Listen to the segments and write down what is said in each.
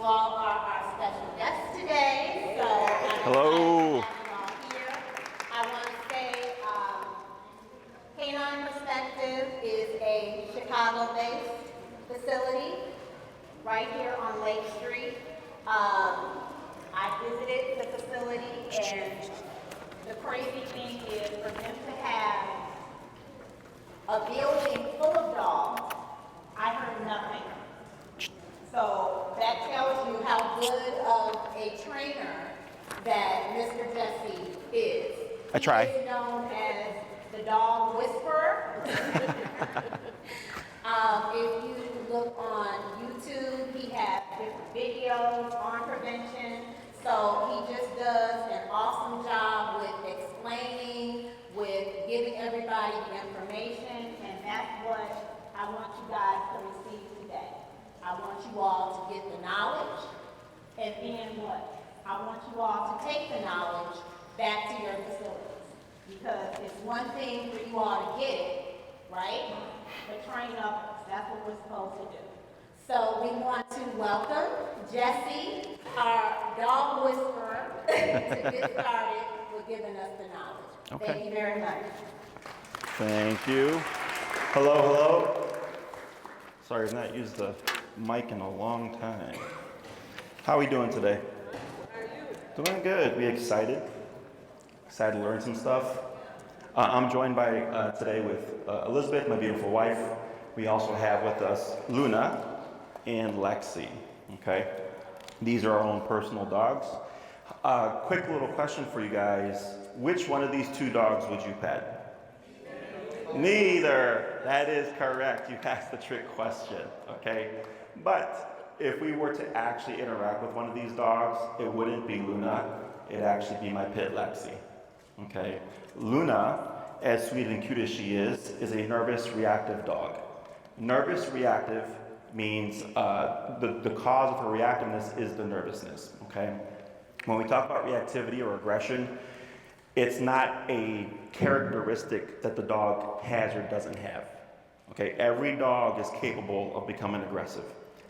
You all are our special guests today, so I'm Hello. excited to have you all here. I want to say Canine Perspective is a Chicago-based facility right here on Lake Street. I visited the facility, and the crazy thing is for them to have a building full of dogs, I heard nothing. So that tells you how good of a trainer that Mr. Jesse is. I try. He is known as the dog whisperer. If you look on YouTube, he has different videos on prevention. So he just does an awesome job with explaining, with giving everybody the information, and that's what I want you guys to receive today. I want you all to get the knowledge, and then what? I want you all to take the knowledge back to your facilities. Because it's one thing for you all to get it, right? But train others, that's what we're supposed to do. So we want to welcome Jesse, our dog whisperer, to get started with giving us the knowledge. Okay. Thank you very much. Thank you. Hello, hello. Sorry, I've not used the mic in a long time. How are we doing today? Doing good. We excited? Excited to learn some stuff. I'm joined by today with Elizabeth, my beautiful wife. We also have with us Luna and Lexi. Okay, these are our own personal dogs. Quick little question for you guys: which one of these two dogs would you pet? Neither. That is correct. You asked the trick question. Okay, but if we were to actually interact with one of these dogs, it wouldn't be Luna. It'd actually be my pit Lexi. Okay, Luna, as sweet and cute as she is a nervous reactive dog. Nervous reactive means the cause of her reactiveness is the nervousness. Okay, when we talk about reactivity or aggression, it's not a characteristic that the dog has or doesn't have. Okay, every dog is capable of becoming aggressive.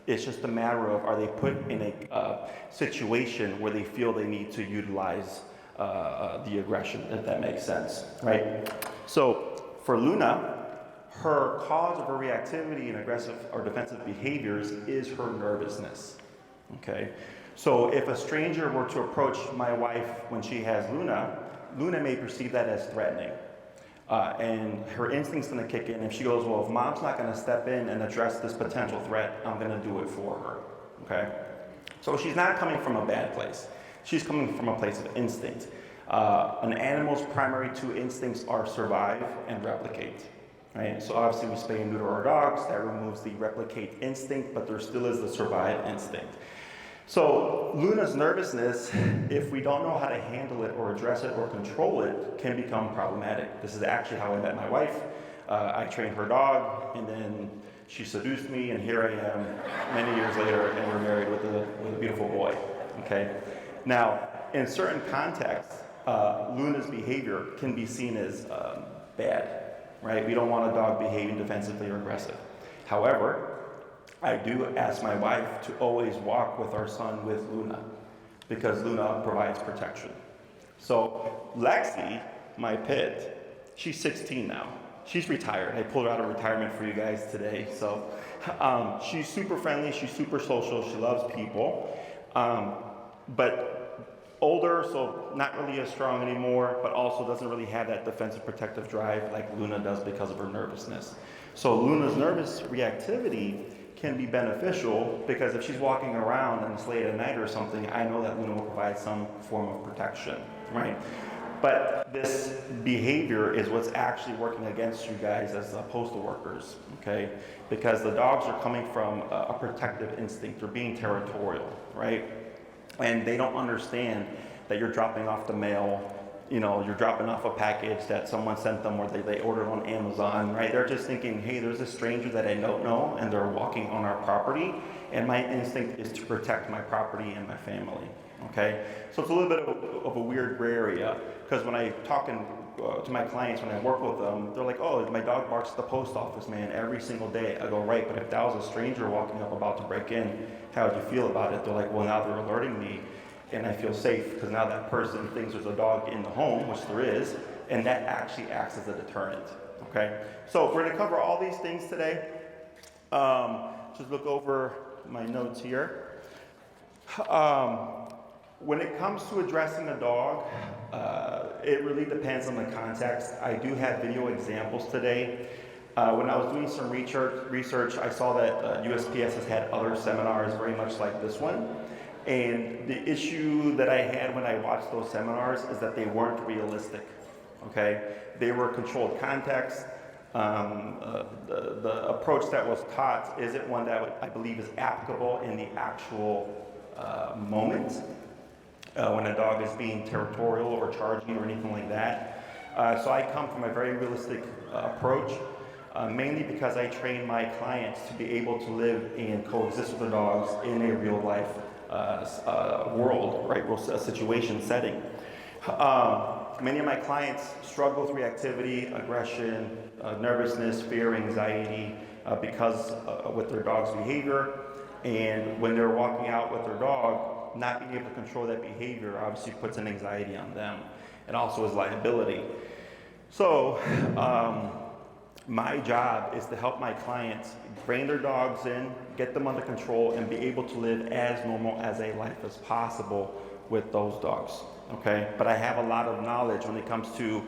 It's just a matter of, are they put in a situation where they feel they need to utilize the aggression, if that makes sense, right? So for Luna, her cause of her reactivity and aggressive or defensive behaviors is her nervousness. Okay, so if a stranger were to approach my wife when she has Luna, Luna may perceive that as threatening. And her instinct's gonna kick in. If she goes, well, if mom's not gonna step in and address this potential threat, I'm gonna do it for her, okay? So she's not coming from a bad place. She's coming from a place of instinct. An animal's primary two instincts are survive and replicate, right? So obviously we spay and neuter our dogs, that removes the replicate instinct, but there still is the survive instinct. So Luna's nervousness, if we don't know how to handle it or address it or control it, can become problematic. This is actually how I met my wife. I trained her dog, and then she seduced me, and here I am many years later, and we're married with a beautiful boy. Okay. Now, in certain contexts, Luna's behavior can be seen as bad, right? We don't want a dog behaving defensively or aggressive. However, I do ask my wife to always walk with our son with Luna, because Luna provides protection. So Lexi, my pit, she's 16 now. She's retired. I pulled her out of retirement for you guys today. So she's super friendly, she's super social, she loves people. But older, so not really as strong anymore, but also doesn't really have that defensive protective drive like Luna does because of her nervousness. So Luna's nervous reactivity can be beneficial, because if she's walking around and it's late at night or something, I know that Luna will provide some form of protection, right? But this behavior is what's actually working against you guys as postal workers, okay? Because the dogs are coming from a protective instinct. They're being territorial, right? And they don't understand that you're dropping off the mail, you know, you're dropping off a package that someone sent them or they ordered on Amazon, right? They're just thinking, hey, there's a stranger that I don't know and they're walking on our property, and my instinct is to protect my property and my family, okay? So it's a little bit of a weird gray area, because when I talk in to my clients when I work with them, they're like, oh, my dog barks at the post office, man, every single day. I go, right, but if that was a stranger walking up about to break in, how would you feel about it? They're like, well, now they're alerting me, and I feel safe because now that person thinks there's a dog in the home, which there is, and that actually acts as a deterrent. Okay, so we're going to cover all these things today. Just look over my notes here. When it comes to addressing a dog, it really depends on the context. I do have video examples today. When I was doing some research, I saw that USPS has had other seminars very much like this one. And the issue that I had when I watched those seminars is that they weren't realistic. Okay, they were controlled context. The approach that was taught isn't one that I believe is applicable in the actual moment when a dog is being territorial or charging or anything like that. So I come from a very realistic approach, mainly because I train my clients to be able to live and coexist with the dogs in a real life world, right, situation setting. Many of my clients struggle with reactivity, aggression, nervousness, fear, anxiety because with their dog's behavior. And when they're walking out with their dog, not being able to control that behavior obviously puts an anxiety on them. It also is liability. So my job is to help my clients rein their dogs in, get them under control, and be able to live as normal as a life as possible with those dogs. Okay, but I have a lot of knowledge when it comes to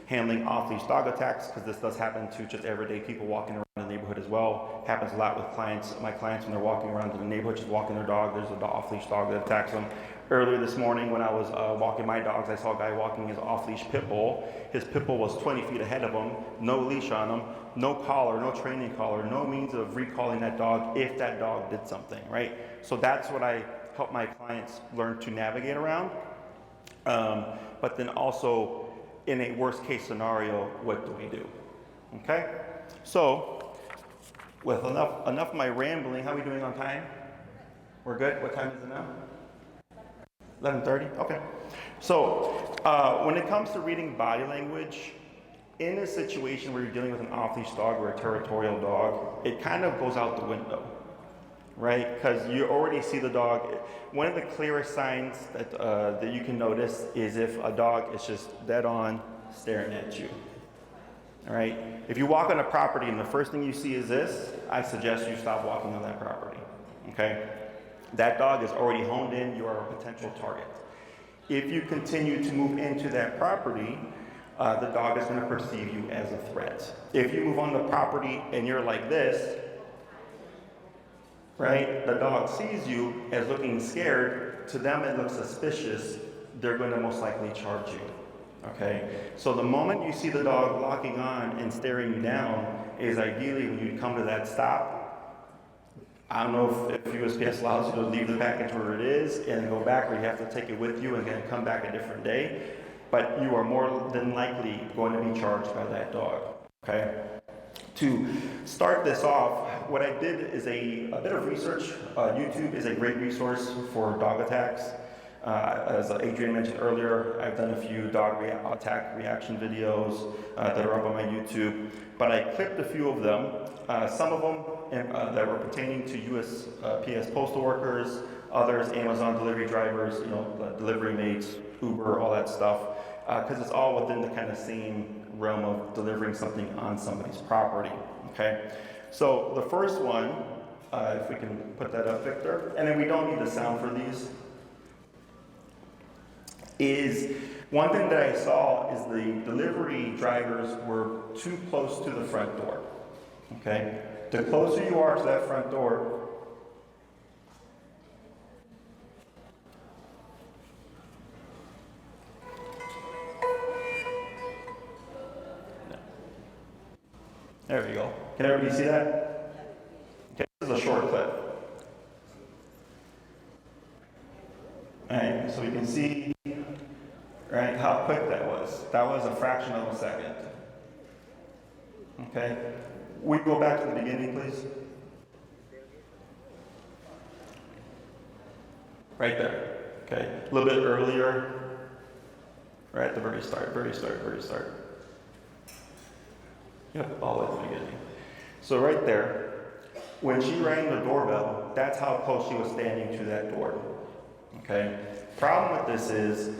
handling off-leash dog attacks, because this does happen to just everyday people walking around the neighborhood as well. Happens a lot with clients. My clients, when they're walking around in the neighborhood, just walking their dog, there's an off-leash dog that attacks them. Earlier this morning when I was walking my dogs, I saw a guy walking his off-leash pit bull. His pit bull was 20 feet ahead of him, no leash on him, no collar, no training collar, no means of recalling that dog if that dog did something, right? So that's what I help my clients learn to navigate around. But then also, in a worst case scenario, what do we do? Okay? So, with enough of my rambling, how are we doing on time? We're good? What time is it now? 11:30? Okay. So, when it comes to reading body language, in a situation where you're dealing with an off-leash dog or a territorial dog, it kind of goes out the window, right? Because you already see the dog. One of the clearest signs that you can notice is if a dog is just dead on staring at you. All right? If you walk on a property and the first thing you see is this, I suggest you stop walking on that property. Okay? That dog is already honed in. You are a potential target. If you continue to move into that property, the dog is going to perceive you as a threat. If you move on the property and you're like this, right? The dog sees you as looking scared. To them, it looks suspicious. They're going to most likely charge you. Okay? So the moment you see the dog locking on and staring you down is ideally when you come to that stop. I don't know if USPS allows you to leave the package where it is and go back, or you have to take it with you and then come back a different day. But you are more than likely going to be charged by that dog. Okay? To start this off, what I did is a bit of research. YouTube is a great resource for dog attacks. As Adrian mentioned earlier, I've done a few dog attack reaction videos that are up on my YouTube, but I clipped a few of them. Some of them that were pertaining to USPS postal workers, others Amazon delivery drivers, delivery mates, Uber, all that stuff, because it's all within the kind of same realm of delivering something on somebody's property. Okay, so the first one, if we can put that up, Victor, and then we don't need the sound for these, is one thing that I saw is the delivery drivers were too close to the front door. Okay, the closer you are to that front door, there we go. Can everybody see that? Okay, this is a short clip. All right, so we can see, right, how quick that was. That was a fraction of a second. Okay, we go back to the beginning, please. Right there. Okay, a little bit earlier. right at the very start, very start, very start. Yep, all the way to the beginning. So right there, when she rang the doorbell, that's how close she was standing to that door. Okay? Problem with this is,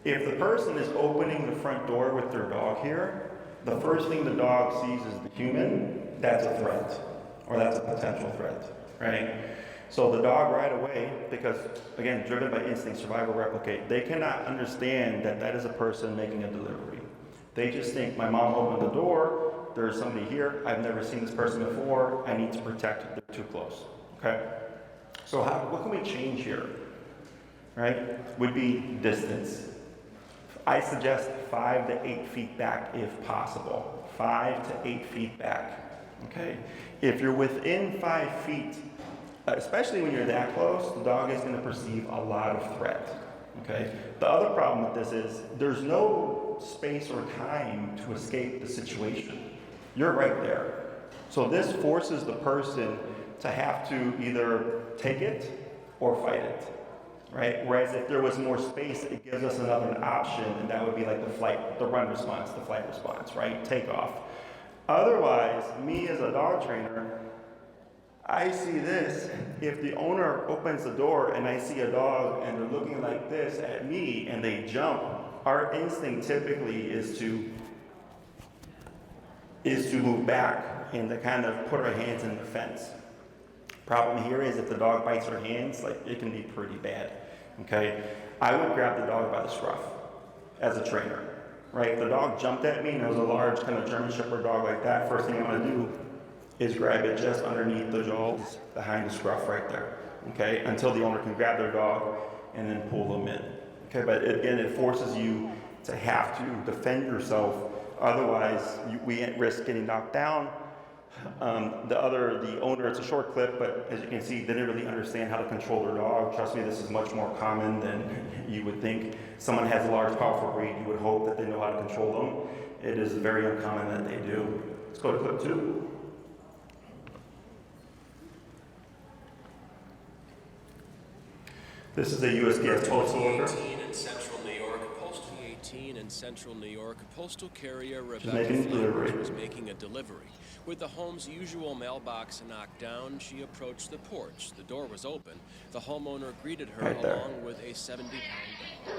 if the person is opening the front door with their dog here, the first thing the dog sees is the human, that's a threat, or that's a potential threat, right? So the dog right away, because again, driven by instinct, survival, replicate, they cannot understand that that is a person making a delivery. They just think, my mom opened the door, there's somebody here, I've never seen this person before, I need to protect, they're too close, okay? So what can we change here, right? Would be distance. I suggest 5 to 8 feet back if possible. 5 to 8 feet back, okay? If you're within 5 feet, especially when you're that close, the dog is going to perceive a lot of threat, okay? The other problem with this is there's no space or time to escape the situation. You're right there. So this forces the person to have to either take it or fight it, right? Whereas if there was more space, it gives us another option, and that would be like the run response, the flight response, right? Take off. Otherwise, me as a dog trainer, I see this. If the owner opens the door and I see a dog and they're looking like this at me and they jump, our instinct typically is to move back and to kind of put our hands in the fence. Problem here is if the dog bites our hands, like it can be pretty bad, okay? I would grab the dog by the scruff as a trainer, right? If the dog jumped at me and it was a large kind of German Shepherd dog like that, first thing I'm gonna do is grab it just underneath the jaws, behind the scruff right there, okay? Until the owner can grab their dog and then pull them in, okay? But again, it forces you to have to defend yourself. Otherwise, we risk getting knocked down. The owner, it's a short clip, but as you can see, didn't really understand how to control their dog. Trust me, this is much more common than you would think. Someone has a large, powerful breed, you would hope that they know how to control them. It is very uncommon that they do. Let's go to clip 2. This is a USPS postal worker. In central New York, postal carrier making Rebecca delivery. Flowers was making a delivery. With the home's usual mailbox knocked down, she approached the porch. The door was open. The homeowner greeted her Right there. along with a 70-pound dog.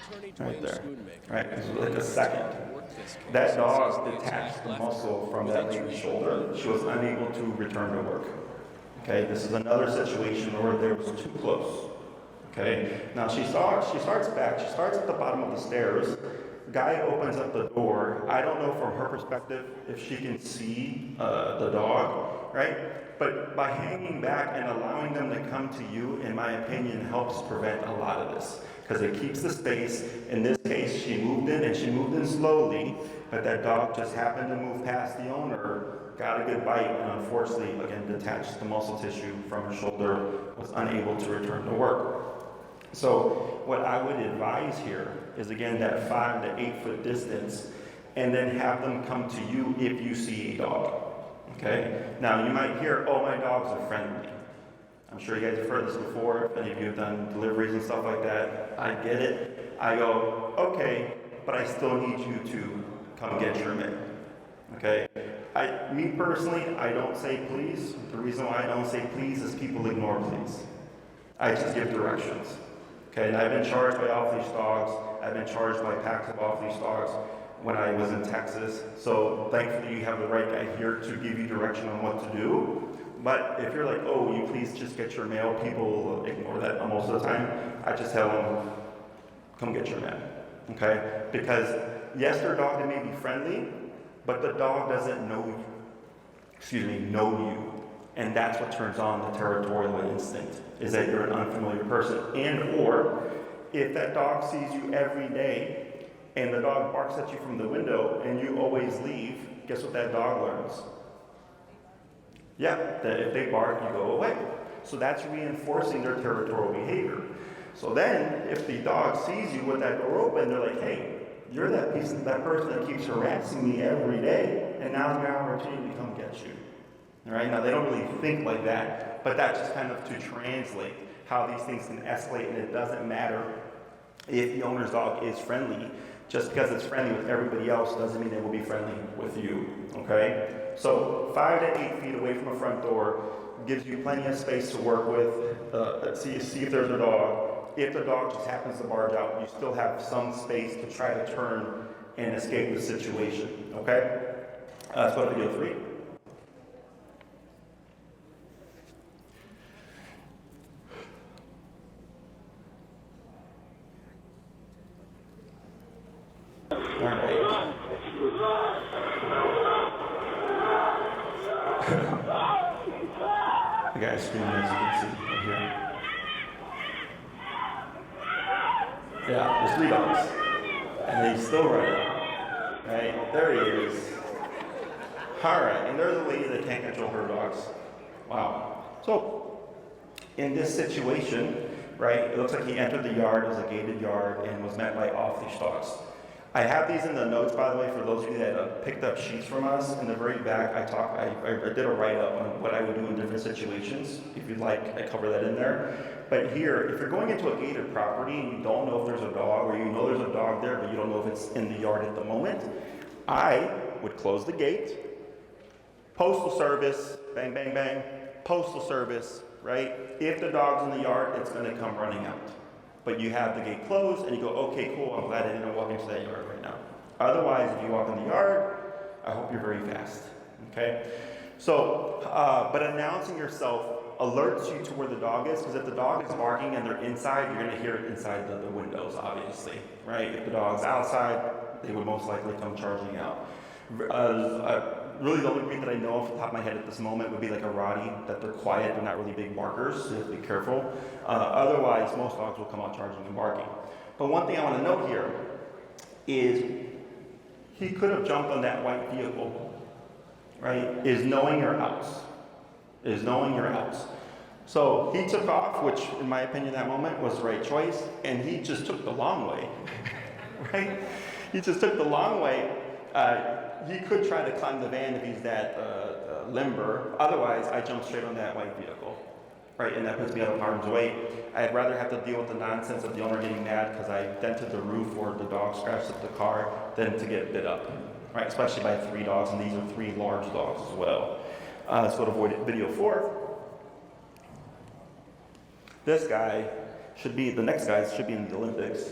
Attorney Right Dwayne there. Schoonmaker, Right, this is like a who second. worked this case, That says dog the detached attack the left muscle her from with that injuries lady's to her shoulder. She was unable to return to work. Okay, this is another situation where there was too close. Okay, now she starts at the bottom of the stairs. Guy opens up the door. I don't know from her perspective if she can see the dog, right? But by hanging back and allowing them to come to you, in my opinion, helps prevent a lot of this. Because it keeps the space. In this case, she moved in, and she moved in slowly, but that dog just happened to move past the owner, got a good bite, and unfortunately, again, detached the muscle tissue from her shoulder, was unable to return to work. So what I would advise here is, again, that 5 to 8 foot distance, and then have them come to you if you see a dog, okay? Now, you might hear, oh, my dogs are friendly. I'm sure you guys have heard this before. If any of you have done deliveries and stuff like that, I get it. I go, okay, but I still need you to come get your mitt, okay? Me personally, I don't say please. The reason why I don't say please is people ignore please. I just give directions. Okay, and I've been charged by off-leash dogs. I've been charged by packs of off-leash dogs when I was in Texas. So thankfully you have the right guy here to give you direction on what to do. But if you're like, oh, will you please just get your mail, people will ignore that most of the time. I just tell them, come get your mail, okay? Because yes, their dog may be friendly, but the dog doesn't know you. And that's what turns on the territorial instinct, is that you're an unfamiliar person. And or if that dog sees you every day and the dog barks at you from the window and you always leave, guess what that dog learns? Yeah, that if they bark, you go away. So that's reinforcing their territorial behavior. So then if the dog sees you with that door open, they're like, hey, you're that person that keeps harassing me every day, and now's my opportunity to come get you. All right, now they don't really think like that, but that's just kind of to translate how these things can escalate, and it doesn't matter If the owner's dog is friendly, just because it's friendly with everybody else doesn't mean it will be friendly with you, okay? So 5 to 8 feet away from a front door gives you plenty of space to work with, see if there's a dog. If the dog just happens to barge out, you still have some space to try to turn and escape the situation, okay? Let's go to video 3. All right. The guy's screaming, as you can see right here. Yeah, there's 3 dogs. And he's still running. Right? There he is. Alright, and there's a lady that can't control her dogs. Wow. So, in this situation, right, it looks like he entered the yard, it was a gated yard, and was met by off-leash dogs. I have these in the notes, by the way, for those of you that picked up sheets from us. In the very back, I did a write-up on what I would do in different situations. If you'd like, I cover that in there. But here, if you're going into a gated property and you don't know if there's a dog, or you know there's a dog there, but you don't know if it's in the yard at the moment, I would close the gate, postal service, bang, bang, bang, postal service, right? If the dog's in the yard, it's gonna come running out. But you have the gate closed and you go, okay, cool, I'm glad I didn't walk into that yard right now. Otherwise, if you walk in the yard, I hope you're very fast, okay? So, but announcing yourself alerts you to where the dog is, because if the dog is barking and they're inside, you're gonna hear it inside the windows, obviously, right? If the dog's outside, they would most likely come charging out. Really, the only breed that I know off the top of my head at this moment would be like a Rottie, that they're quiet, they're not really big barkers, so you have to be careful. Otherwise, most dogs will come out charging and barking. But one thing I want to note here is he could have jumped on that white vehicle, right? Is knowing your outs. Is knowing your outs. So he took off, which in my opinion at that moment was the right choice, and he just took the long way, right? He just took the long way. He could try to climb the van if he's that limber. Otherwise, I jump straight on that white vehicle, right? And that puts me out of harm's way. I'd rather have to deal with the nonsense of the owner getting mad because I dented the roof or the dog scratched up the car than to get bit up, right? Especially by 3 dogs, and these are 3 large dogs as well. Let's go to video 4. This guy should be, the next guy should be in the Olympics.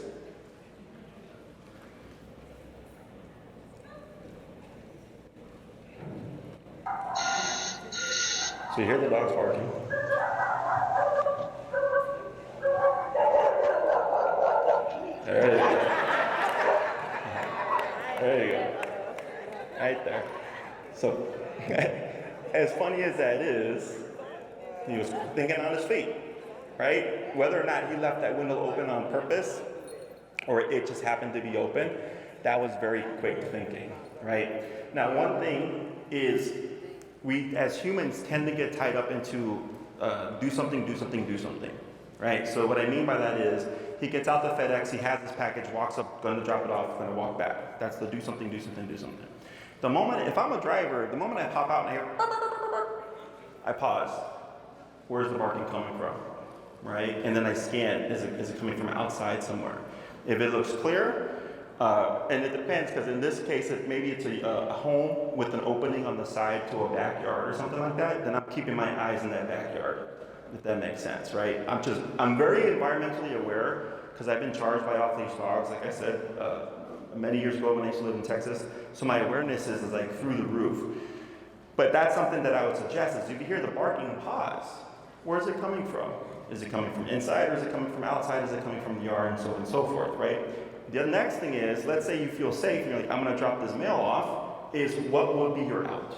So you hear the dogs barking. There you go. There you go. Right there. So, as funny as that is, he was thinking on his feet, right? Whether or not he left that window open on purpose, or it just happened to be open, that was very quick thinking, right? Now, one thing is, we as humans tend to get tied up into do something, right? So what I mean by that is, he gets out the FedEx, he has his package, walks up, going to drop it off, going to walk back. That's the do something. The moment, if I'm a driver, the moment I pop out and I hear, I pause. Where's the barking coming from, right? And then I scan, is it coming from outside somewhere? If it looks clear, and it depends, because in this case, maybe it's a home with an opening on the side to a backyard or something like that, then I'm keeping my eyes in that backyard, if that makes sense, right? I'm very environmentally aware, because I've been charged by off-leash dogs, like I said, many years ago when I used to live in Texas, so my awareness is like through the roof. But that's something that I would suggest, is if you hear the barking, pause. Where's it coming from? Is it coming from inside, or is it coming from outside? Is it coming from the yard, and so on and so forth, right? The next thing is, let's say you feel safe, and you're like, I'm gonna drop this mail off, is what would be your out?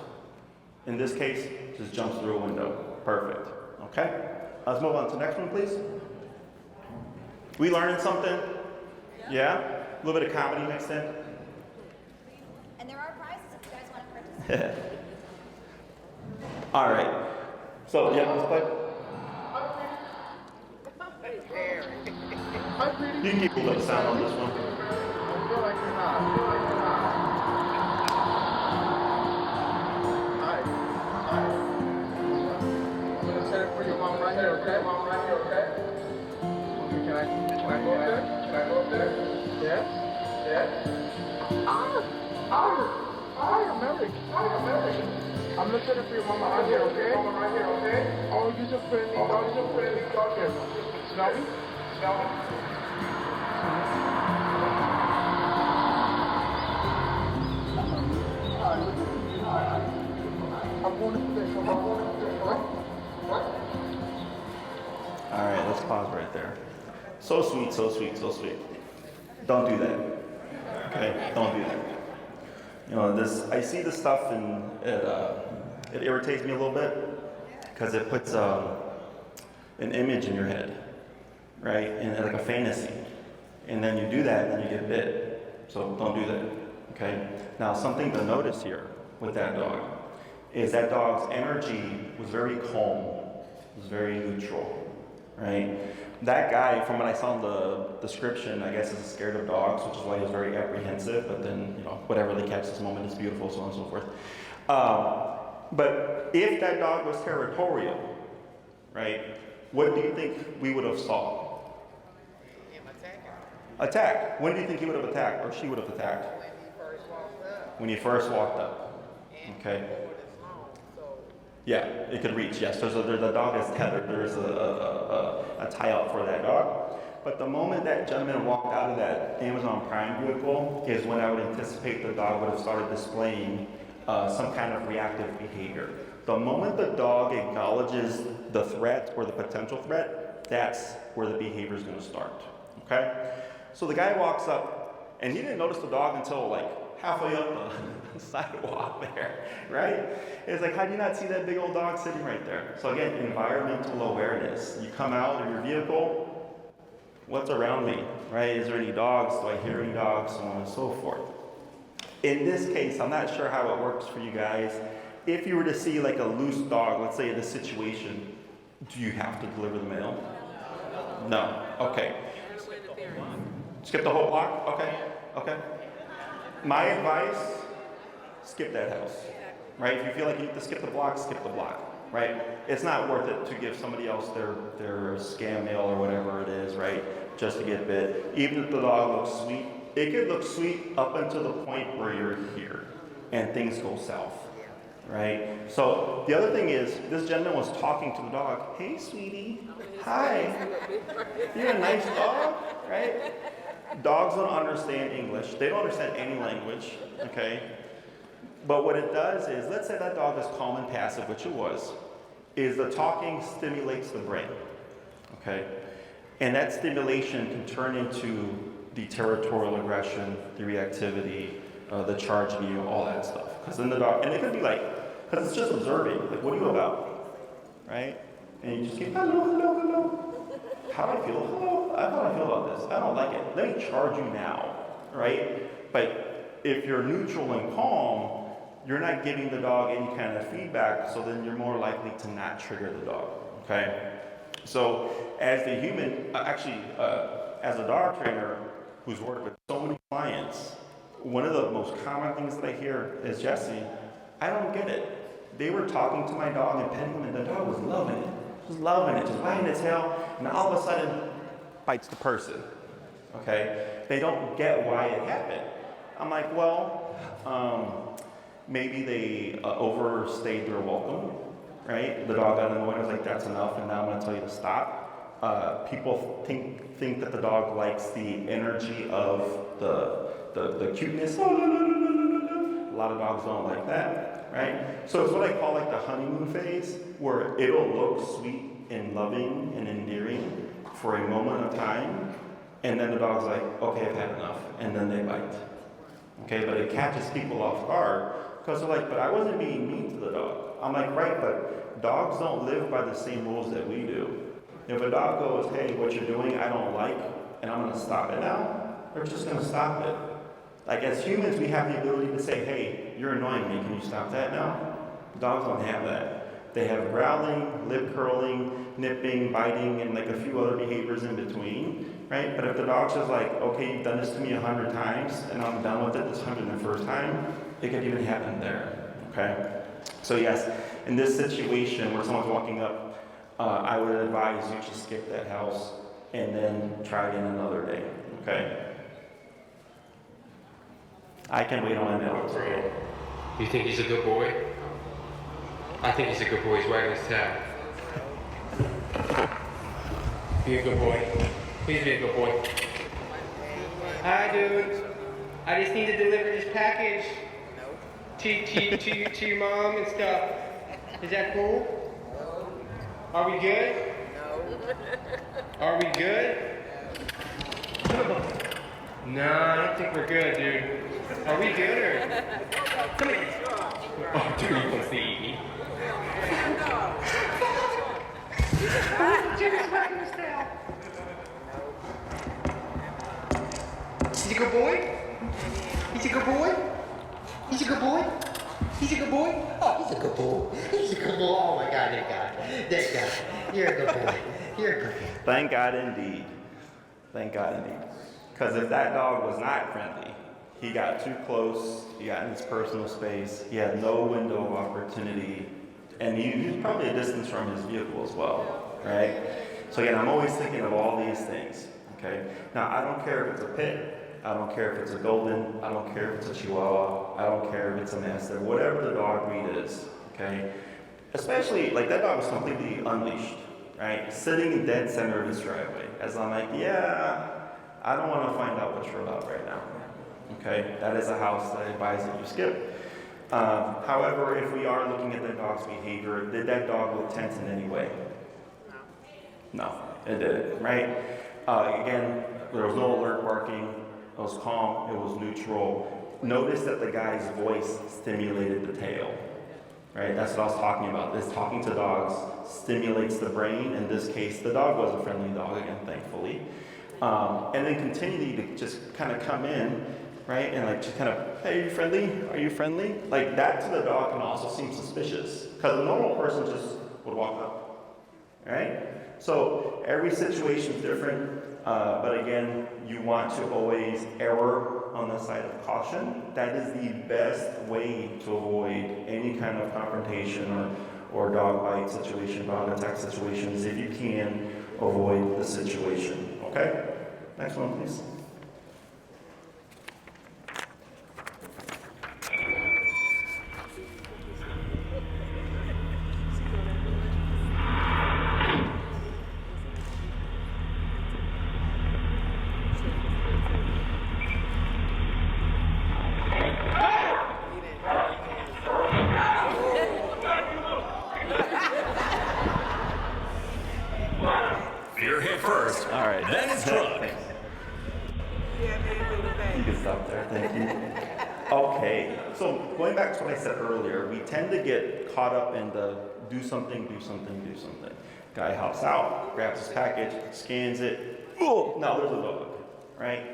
In this case, just jump through a window. Perfect, okay? Let's move on to the next one, please. We learning something? Yeah? A little bit of comedy mixed in? And there are prizes if you guys want to participate. All right. So, yeah, let's play. You can keep a little sound on this one. I'm gonna set it for your mom right here, okay? Mom right here, okay? Can I go up there? Can I go up Yes? Yes? I am married. I'm listening for your mama right here, okay? Oh, you're a friendly dog. Here. Smell me? I'm going to this. What? All right, let's pause right there. So sweet, so sweet, so sweet. Don't do that. Okay, don't do that. You know, this, I see this stuff and it irritates me a little bit because it puts an image in your head, right? And like a fantasy. And then you do that and then you get bit. So don't do that, okay? Now, something to notice here with that dog is that dog's energy was very calm, was very neutral, right? That guy, from what I saw in the description, I guess is scared of dogs, which is why he was very apprehensive, but then, you know, whatever they catch this moment is beautiful, so on and so forth. But if that dog was territorial, right, what do you think we would have saw? Him attacking. Attack. When do you think he would have attacked, or she would have attacked? When he first walked up. When he first walked up. And Okay. the board is long, so Yeah, it could reach, yes. There's the dog is tethered. There's a tie-out for that dog. But the moment that gentleman walked out of that Amazon Prime vehicle is when I would anticipate the dog would have started displaying some kind of reactive behavior. The moment the dog acknowledges the threat or the potential threat, that's where the behavior is going to start, okay? So the guy walks up, and he didn't notice the dog until like halfway up the sidewalk there, right? It's like, how do you not see that big old dog sitting right there? So again, environmental awareness. You come out of your vehicle, what's around me, right? Is there any dogs? Do I hear any dogs? So on and so forth. In this case, I'm not sure how it works for you guys. If you were to see like a loose dog, let's say in this situation, do you have to deliver the mail? No. Okay. Skip the whole block? Okay. My advice, skip that house, right? If you feel like you need to skip the block, right? It's not worth it to give somebody else their scam mail or whatever it is, right? Just to get bit. Even if the dog looks sweet, it could look sweet up until the point where you're here and things go south, right? So the other thing is, this gentleman was talking to the dog. Hey, sweetie. Hi. You're a nice dog, right? Dogs don't understand English. They don't understand any language, okay? But what it does is, let's say that dog is calm and passive, which it was, is the talking stimulates the brain, okay? And that stimulation can turn into the territorial aggression, the reactivity, the charging you, all that stuff. Because then the dog, and it could be like, because it's just observing, like, what are you about, right? And you just keep, hello. How do I feel? Hello, how do I feel about this? I don't like it. Let me charge you now, right? But if you're neutral and calm, you're not giving the dog any kind of feedback, so then you're more likely to not trigger the dog, okay? So as the human, as a dog trainer who's worked with so many clients, one of the most common things that I hear is, Jesse, I don't get it. They were talking to my dog and petting him, and the dog was loving it. Just wagging its tail, and all of a sudden bites the person, okay? They don't get why it happened. I'm like, well, maybe they overstayed their welcome, right? The dog got annoyed, I was like, that's enough, and now I'm gonna tell you to stop. People think that the dog likes the energy of the cuteness. A lot of dogs don't like that, right? So it's what I call like the honeymoon phase, where it'll look sweet and loving and endearing for a moment of time, and then the dog's like, okay, I've had enough, and then they bite. Okay, but it catches people off guard, because they're like, but I wasn't being mean to the dog. I'm like, right, but dogs don't live by the same rules that we do. If a dog goes, hey, what you're doing, I don't like, and I'm gonna stop it now, they're just gonna stop it. Like as humans, we have the ability to say, hey, you're annoying me, can you stop that now? Dogs don't have that. They have growling, lip curling, nipping, biting, and like a few other behaviors in between, right? But if the dog's just like, okay, you've done this to me 100 times, and I'm done with it this 101st time, it could even happen there, okay? So yes, in this situation where someone's walking up, I would advise you to skip that house and then try again another day, okay? I can wait on my mail to go. You think he's a good boy? I think he's a good boy. He's wagging his tail. Be a good boy. Please be a good boy. Hi, dude. I just need to deliver this package to your mom and stuff. Is that cool? Are we good? Are we good? No, I don't think we're good, dude. Are we good or? Come here. Oh, dude, you can see. He's a good boy? He's a good boy? He's a good boy? He's a good boy? Oh, he's a good boy. He's a good boy. Oh my God, that guy. That guy. You're a good boy. You're a good boy. Thank God indeed. Thank God indeed. Because if that dog was not friendly, he got too close, he got in his personal space, he had no window of opportunity, and he was probably a distance from his vehicle as well, right? So again, I'm always thinking of all these things, okay? Now, I don't care if it's a pit, I don't care if it's a golden, I don't care if it's a chihuahua, I don't care if it's a mastiff, whatever the dog breed is, okay? Especially, like that dog was completely unleashed, right? Sitting in dead center of his driveway. As I'm like, yeah, I don't want to find out what you're about right now, okay? That is a house that I advise that you skip. However, if we are looking at the dog's behavior, did that dog look tense in any way? No, it didn't, right? Again, there was no alert barking. It was calm, it was neutral. Notice that the guy's voice stimulated the tail, right? That's what I was talking about. This talking to dogs stimulates the brain. In this case, the dog was a friendly dog, again, thankfully. And then continually to just kind of come in, right? And like just kind of, hey, are you friendly? Are you friendly? Like that to the dog can also seem suspicious because a normal person just would walk up, right? So every situation is different. But again, you want to always err on the side of caution. That is the best way to avoid any kind of confrontation or dog bite situation, dog attack situations, if you can avoid the situation. Okay? Next one, please. Fear hit first, All right. then it's drug. You can stop there, thank you. Okay, so going back to what I said earlier, we tend to get caught up in the do something, do something, do something. Guy hops out, grabs his package, scans it, oh, now there's a dog, right?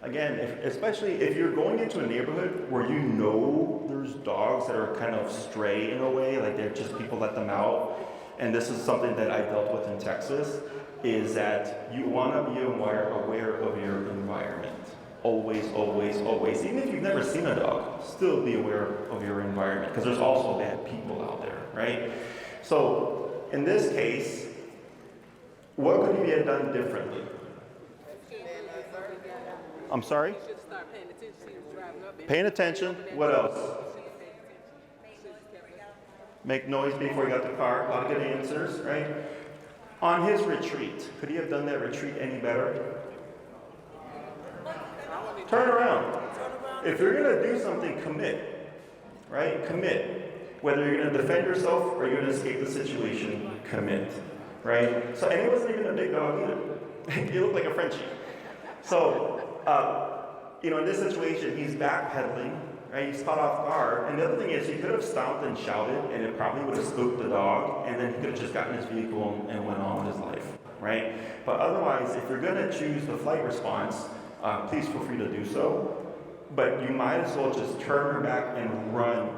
Again, especially if you're going into a neighborhood where you know there's dogs that are kind of stray in a way, like they're just people let them out, and this is something that I dealt with in Texas, is that you want to be aware of your environment. Always, always, always. Even if you've never seen a dog, still be aware of your environment because there's also bad people out there, right? So in this case, what could you have done differently? I'm sorry? Paying attention. What else? Make noise before he got the car. A lot of good answers, right? On his retreat, could he have done that retreat any better? Turn around. If you're going to do something, commit, right? Commit. Whether you're going to defend yourself or you're going to escape the situation, commit, right? So, and he wasn't even a big dog either. He looked like a Frenchie. So, in this situation, he's backpedaling, right? He's caught off guard. And the other thing is, he could have stomped and shouted, and it probably would have spooked the dog, and then he could have just gotten his vehicle and went on with his life, right? But otherwise, if you're going to choose the flight response, please feel free to do so. But you might as well just turn her back and run,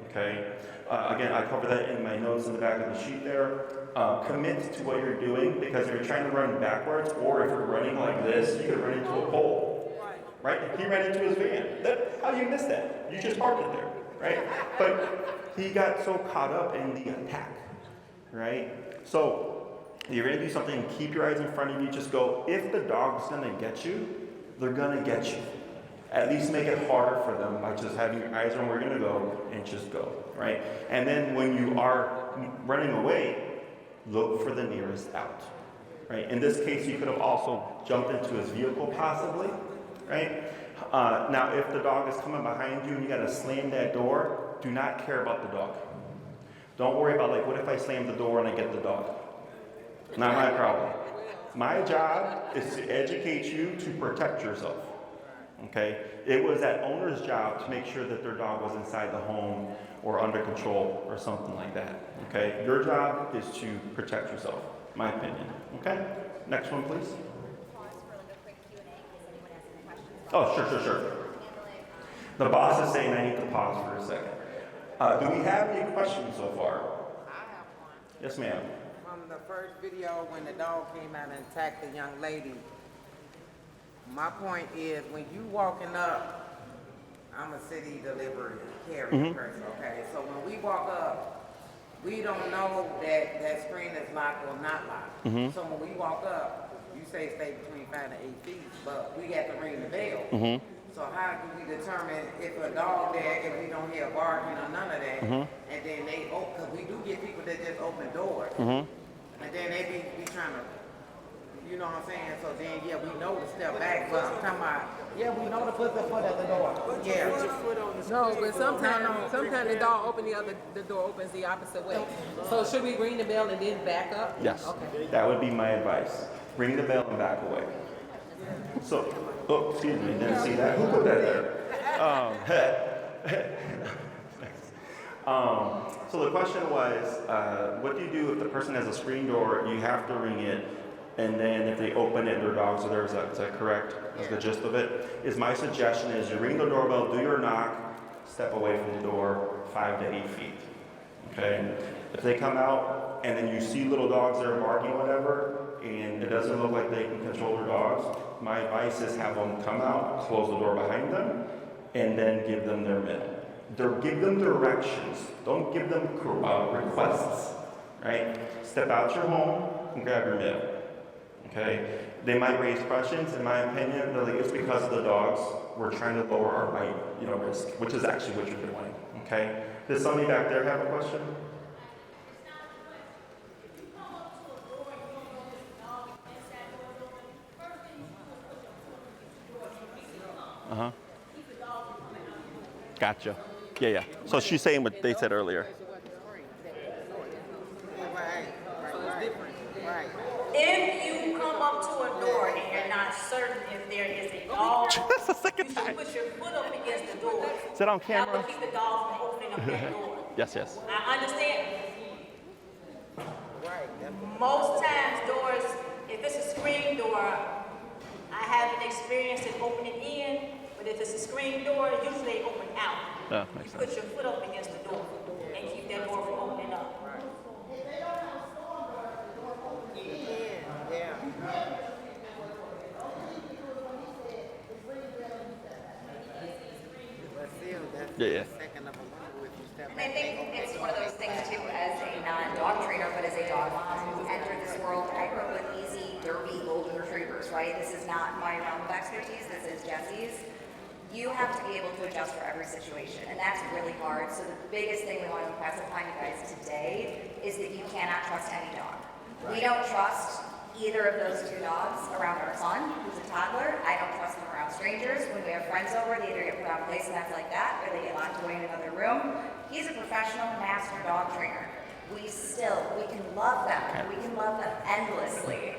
okay? Again, I cover that in my notes in the back of the sheet there. Commit to what you're doing, because if you're trying to run backwards, or if you're running like this, you could run into a pole, right? He ran into his van. How do you miss that? You just parked it there, right? But he got so caught up in the attack, right? So you're gonna do something, keep your eyes in front of you, just go, if the dog's gonna get you, they're gonna get you. At least make it harder for them by just having your eyes on where you're gonna go and just go, right? And then when you are running away, look for the nearest out, right? In this case, you could have also jumped into his vehicle possibly, right? Now, if the dog is coming behind you and you gotta slam that door, do not care about the dog. Don't worry about like, what if I slam the door and I get the dog? Not my problem. My job is to educate you to protect yourself. Okay? It was that owner's job to make sure that their dog was inside the home or under control or something like that. Okay? Your job is to protect yourself, my opinion. Okay? Next one, please. Pause for like a quick Q&A in case anyone has any questions. Oh, sure. The boss is saying I need to pause for a second. Do we have any questions so far? I have one. Yes, ma'am. From the first video when the dog came out and attacked the young lady, my point is when you walking up, I'm a city delivery carrier person, okay? So when we walk up, we don't know that that screen is locked or not locked. So when we walk up, you say stay between 5 and 8 feet, but we got to ring the bell. So how do we determine if a dog there, if we don't hear barking or none of that, and then they open, because we do get people that just open doors, and then they be trying to, you know what I'm saying? So then, yeah, we know to step back, but I'm talking about, yeah, we know to put the foot at the door. Yeah. No, but sometimes the dog the door opens the opposite way. So should we ring the bell and then back up? Yes. Okay. That would be my advice. Ring the bell and back away. So, excuse me, didn't see that. Who put that there? So the question was, what do you do if the person has a screen door? You have to ring it, and then if they open it, their dogs are there. Is that correct? That's the gist of it. My suggestion is you ring the doorbell, do your knock, step away from the door 5 to 8 feet. Okay? If they come out and then you see little dogs there barking, whatever, and it doesn't look like they can control their dogs, my advice is have them come out, close the door behind them, and then give them their meal. Give them directions. Don't give them requests, right? Step out your home and grab your meal, okay? They might raise questions. In my opinion, they're like, it's because of the dogs. We're trying to lower our bite, risk, which is actually what you're doing, okay? Does somebody back there have a question? Gotcha. Yeah. So she's saying what they said earlier. If you come up to a door and you're not certain if there is a dog, That's the second you time. should put your foot up against the door. Is that on That camera? will keep the dog from opening up that door. Yes. I understand. Most times doors, if it's a screen door, I haven't experienced it opening in, but if it's a screen door, usually they open out. Oh, You makes put sense. your foot up against the door and keep that door from opening up. Yeah. And I think it's one of those things too, as a non-dog trainer, but as a dog mom who entered this world, I grew up with easy, derby, golden retrievers, right? This is not my realm of expertise, this is Jesse's. You have to be able to adjust for every situation, and that's really hard. So the biggest thing we want to impress upon you guys today is that you cannot trust any dog. We don't trust either of those two dogs around our son, who's a toddler. I don't trust them around strangers. When we have friends over, they either get put on placemats like that, or they get locked away in another room. He's a professional master dog trainer. We can love them. We can love them endlessly,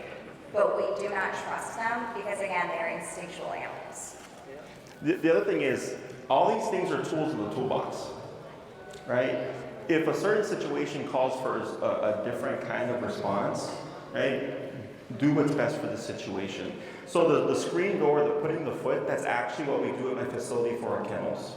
but we do not trust them because, again, they're instinctual animals. The other thing is, all these things are tools in the toolbox, right? If a certain situation calls for a different kind of response, right? Do what's best for the situation. So the screen door, the putting the foot, that's actually what we do at my facility for our kennels.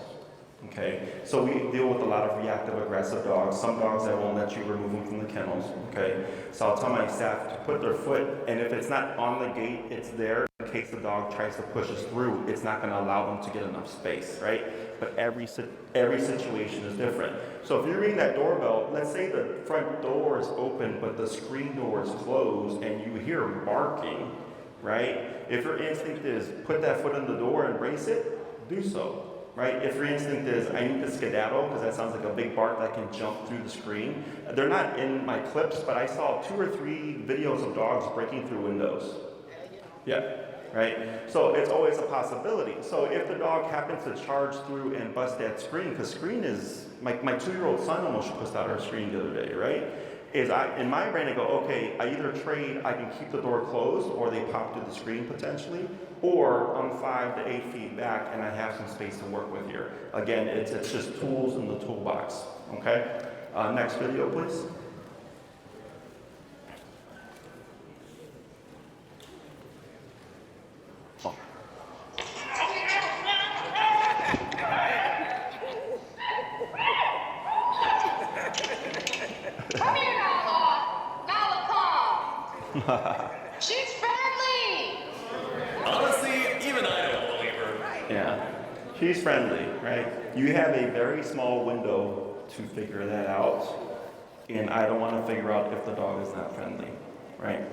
Okay, so we deal with a lot of reactive aggressive dogs, some dogs that won't let you remove them from the kennels, okay? So I'll tell my staff to put their foot, and if it's not on the gate, it's there in case the dog tries to push us through. It's not gonna allow them to get enough space, right? But every situation is different. So if you ring that doorbell, let's say the front door is open, but the screen door is closed, and you hear barking, right? If your instinct is put that foot in the door and brace it, do so, right? If your instinct is I need to skedaddle because that sounds like a big bark that can jump through the screen. They're not in my clips, but I saw 2 or 3 videos of dogs breaking through windows. Yeah, right? So it's always a possibility. So if the dog happens to charge through and bust that screen, because screen is, my 2-year-old son almost pushed out our screen the other day, right? In my brain I go, okay, I either trade, I can keep the door closed or they pop through the screen potentially, or I'm 5 to 8 feet back and I have some space to work with here. Again, it's just tools in the toolbox, okay? Next video, please. She's friendly! Honestly, even I don't believe her. Yeah, she's friendly, right? You have a very small window to figure that out, and I don't want to figure out if the dog is not friendly, right?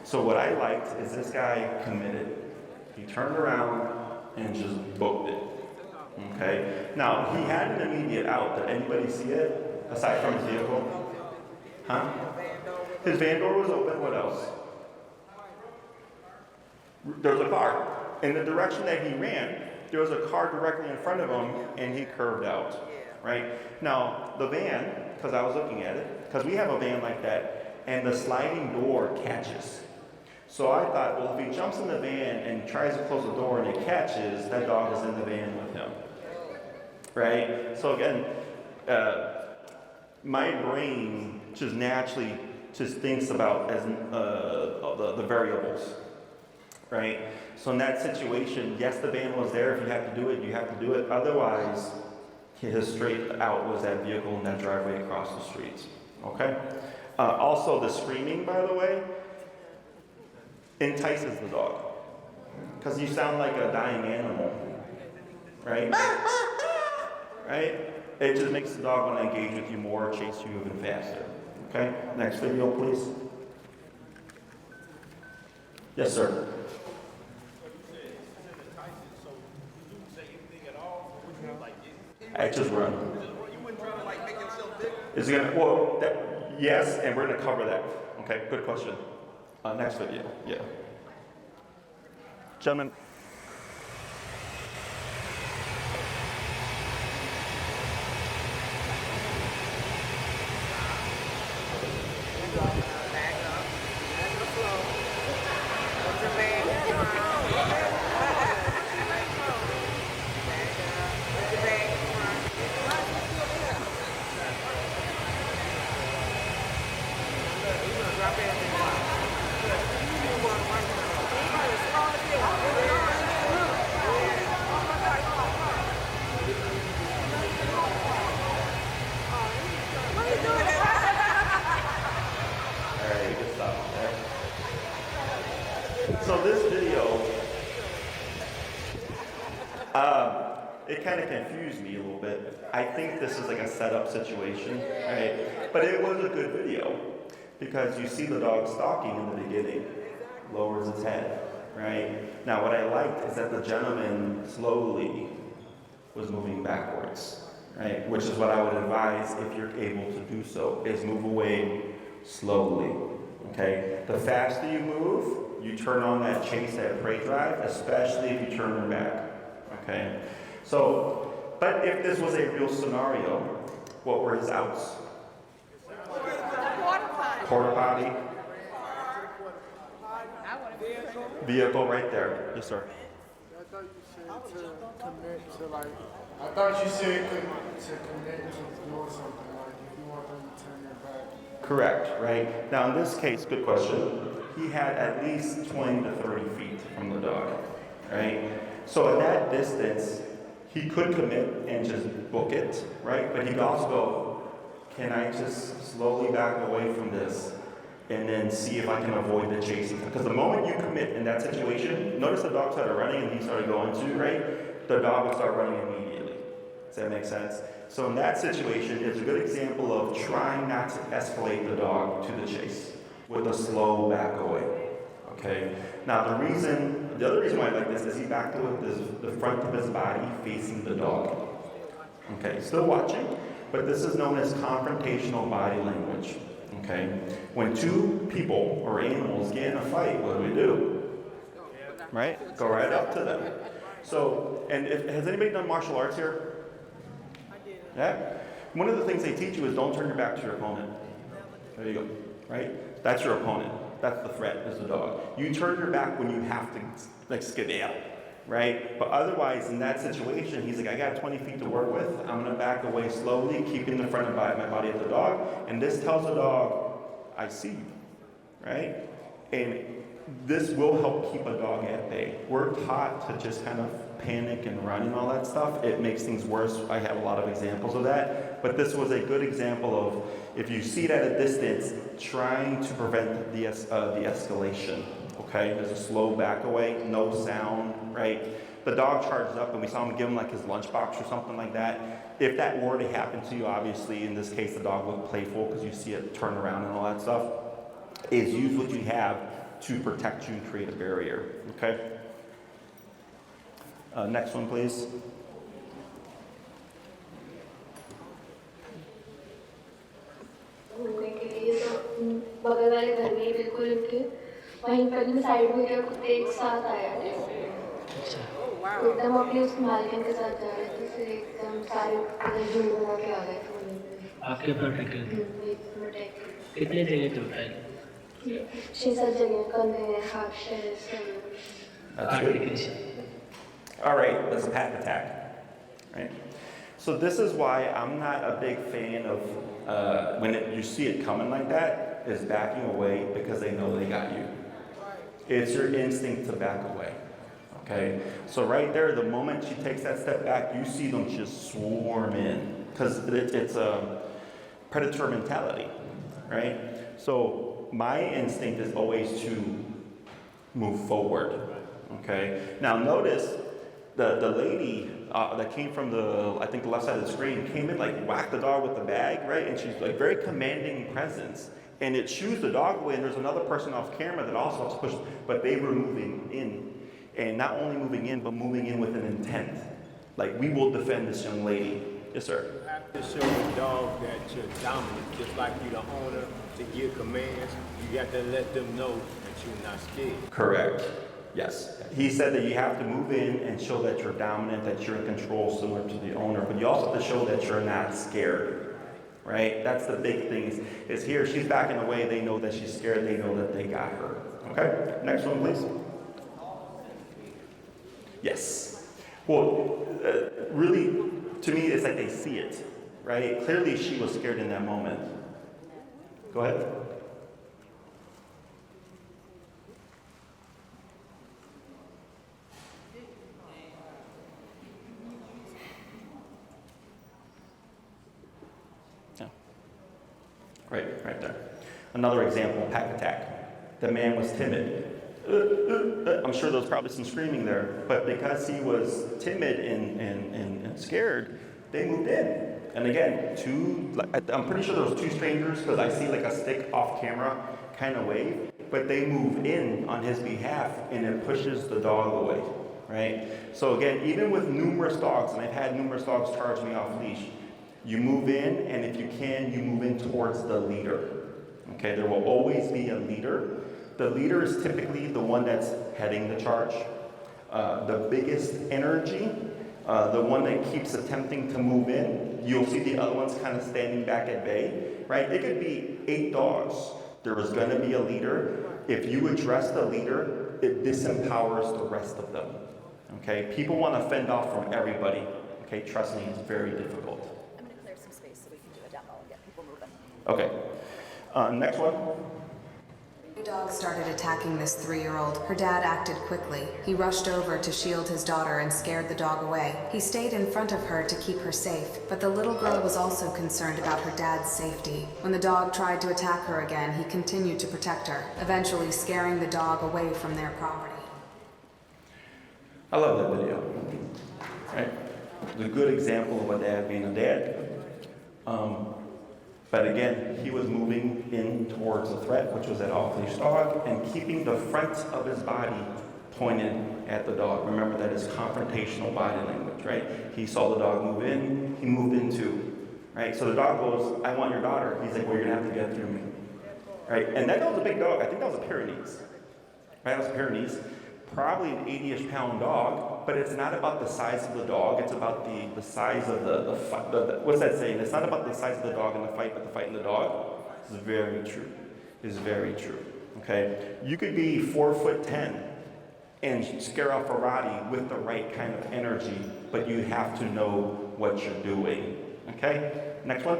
So what I liked is this guy committed. He turned around and just booked it, okay? Now, he had an immediate out. Did anybody see it, aside from his vehicle? Huh? His van door was open. What else? There was a car. In the direction that he ran, there was a car directly in front of him, and he curved out, right? Now, the van, because I was looking at it, because we have a van like that, and the sliding door catches. So I thought, well, if he jumps in the van and tries to close the door and it catches, that dog is in the van with him, right? So again, my brain just naturally just thinks about as the variables, right? So in that situation, yes, the van was there. If you have to do it, you have to do it. Otherwise, his straight out was that vehicle in that driveway across the street, okay? Also, the screaming, by the way, entices the dog because you sound like a dying animal, right? Right? It just makes the dog want to engage with you more, chase you even faster. Okay, next video, please. Yes, sir. I just run. Is it gonna? Well, yes, and we're gonna cover that. Okay, good question. Next video. Yeah. Gentlemen. So this video, it kind of confused me a little bit. I think this is like a setup situation, right? But it was a good video because you see the dog stalking in the beginning, lowers its head, right? Now what I liked is that the gentleman slowly was moving backwards, right? Which is what I would advise if you're able to do so, is move away slowly, okay? The faster you move, you turn on that chase, that prey drive, especially if you turn your back, okay? So, but if this was a real scenario, what were his outs? Porta potty. Vehicle right there. Yes, sir. I thought you said to commit to like. I thought you said to commit to doing something like if you want them to turn their back. Correct, right? Now in this case, good question. He had at least 20 to 30 feet from the dog, right? So at that distance, he could commit and just book it, right? But he could also go, can I just slowly back away from this and then see if I can avoid the chasing? Because the moment you commit in that situation, notice the dog started running and he started going to, right? The dog would start running immediately. Does that make sense? So in that situation, it's a good example of trying not to escalate the dog to the chase with a slow back away, Okay. Now the other reason why I like this is he backed it with the front of his body facing the dog. Okay, still watching, but this is known as confrontational body language. Okay, when two people or animals get in a fight, what do? Right? Go right up to them. So, and has anybody done martial arts here? Yeah? One of the things they teach you is don't turn your back to your opponent. There you go. Right? That's your opponent. That's the threat, is the dog. You turn your back when you have to, like, skedaddle. Right? But otherwise, in that situation, he's like, I got 20 feet to work with. I'm going to back away slowly, keeping the front of my body of the dog. And this tells the dog, I see you. Right? And this will help keep a dog at bay. We're taught to just kind of panic and run and all that stuff. It makes things worse. I have a lot of examples of that. But this was a good example of, if you see it at a distance, trying to prevent the escalation. Okay, there's a slow back away, no sound, right? The dog charges up, and we saw him give him like his lunchbox or something like that. If that were to happen to you, obviously, in this case, the dog looked playful because you see it turn around and all that stuff, is use what you have to protect you and create a barrier, okay? Next one, please. बगल वाले घर में बिल्कुल उनके वहीं पर भी side में क्या कुत्ते एक साथ आया थे एकदम अपने उस मालकिन के साथ जा रहे थे फिर एकदम सारे उधर झुंड बना के आ गए थे वहीं पे आपके पर अटैक कितने जगह टोटल 6-7 जगह कंधे हाथ शरीर सब All right, that's a pack attack, right? So this is why I'm not a big fan of when you see it coming like that, is backing away because they know they got you. It's your instinct to back away, okay? So right there, the moment she takes that step back, you see them just swarm in because it's a predator mentality, right? So my instinct is always to move forward, okay? Now notice the lady that came from I think the left side of the screen came in, like whacked the dog with the bag, right? And she's like very commanding presence. And it shoos the dog away, and there's another person off camera that also has pushed, but they were moving in. And not only moving in, but moving in with an intent. Like, we will defend this young lady. Yes, sir. You have to show the dog that you're dominant, just like you're the owner, to give commands. You got to let them know that you're not scared. Correct. Yes. He said that you have to move in and show that you're dominant, that you're in control, similar to the owner, but you also have to show that you're not scared, right? That's the big thing is here, she's backing away, they know that she's scared, they know that they got her. Okay, next one, please. Yes. Well, really, to me, it's like they see it, right? Clearly, she was scared in that moment. Go ahead. Right there. Another example, pack attack. The man was timid. I'm sure there was probably some screaming there, but because he was timid and scared, they moved in. And again, I'm pretty sure there was 2 strangers because I see like a stick off camera kind of wave, but they move in on his behalf and it pushes the dog away, right? So again, even with numerous dogs, and I've had numerous dogs charge me off leash, you move in, and if you can, you move in towards the leader. Okay, there will always be a leader. The leader is typically the one that's heading the charge. The biggest energy, the one that keeps attempting to move in, you'll see the other ones kind of standing back at bay, right? It could be 8 dogs. There is going to be a leader. If you address the leader, it disempowers the rest of them. Okay, people want to fend off from everybody. Okay, trust me, it's very difficult. Okay, next one. The dog started attacking this 3-year-old. Her dad acted quickly. He rushed over to shield his daughter and scared the dog away. He stayed in front of her to keep her safe, but the little girl was also concerned about her dad's safety. When the dog tried to attack her again, he continued to protect her, eventually scaring the dog away from their property. I love that video. Right? It's a good example of a dad being a dad. But again, he was moving in towards the threat, which was that off-leash dog, and keeping the front of his body pointed at the dog. Remember, that is confrontational body language, right? He saw the dog move in, he moved in too, right? So the dog goes, I want your daughter. He's like, well, you're gonna have to get through me, right? And that dog was a big dog. I think that was a Pyrenees, right? That was a Pyrenees. Probably an 80-ish pound dog, but it's not about the size of the dog, it's about the size of the fight. What's that saying? It's not about the size of the dog in the fight, but the fight in the dog. This is very true. This is very true. Okay? You could be 4'10" and scare off a Roddy with the right kind of energy, but you have to know what you're doing. Okay? Next one.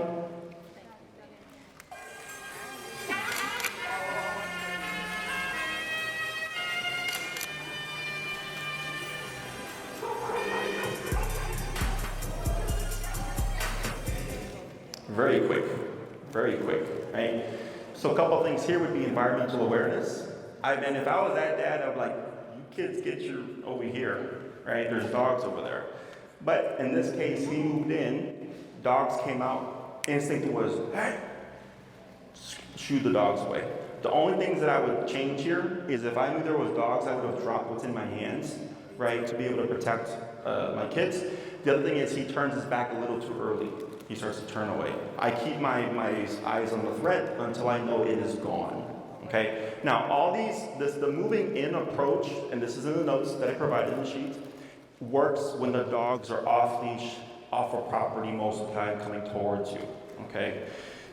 Very quick, right? So a couple of things here would be environmental awareness. And if I was that dad, I'd be like, you kids get your over here, right? There's dogs over there. But in this case, he moved in, dogs came out, instinct was, hey, shoo the dogs away. The only things that I would change here is if I knew there was dogs, I would have dropped what's in my hands, right, to be able to protect my kids. The other thing is he turns his back a little too early. He starts to turn away. I keep my eyes on the threat until I know it is gone. Okay? Now, all the moving in approach, and this is in the notes that I provided in the sheet, works when the dogs are off leash, off of property most of the time, coming towards you. Okay?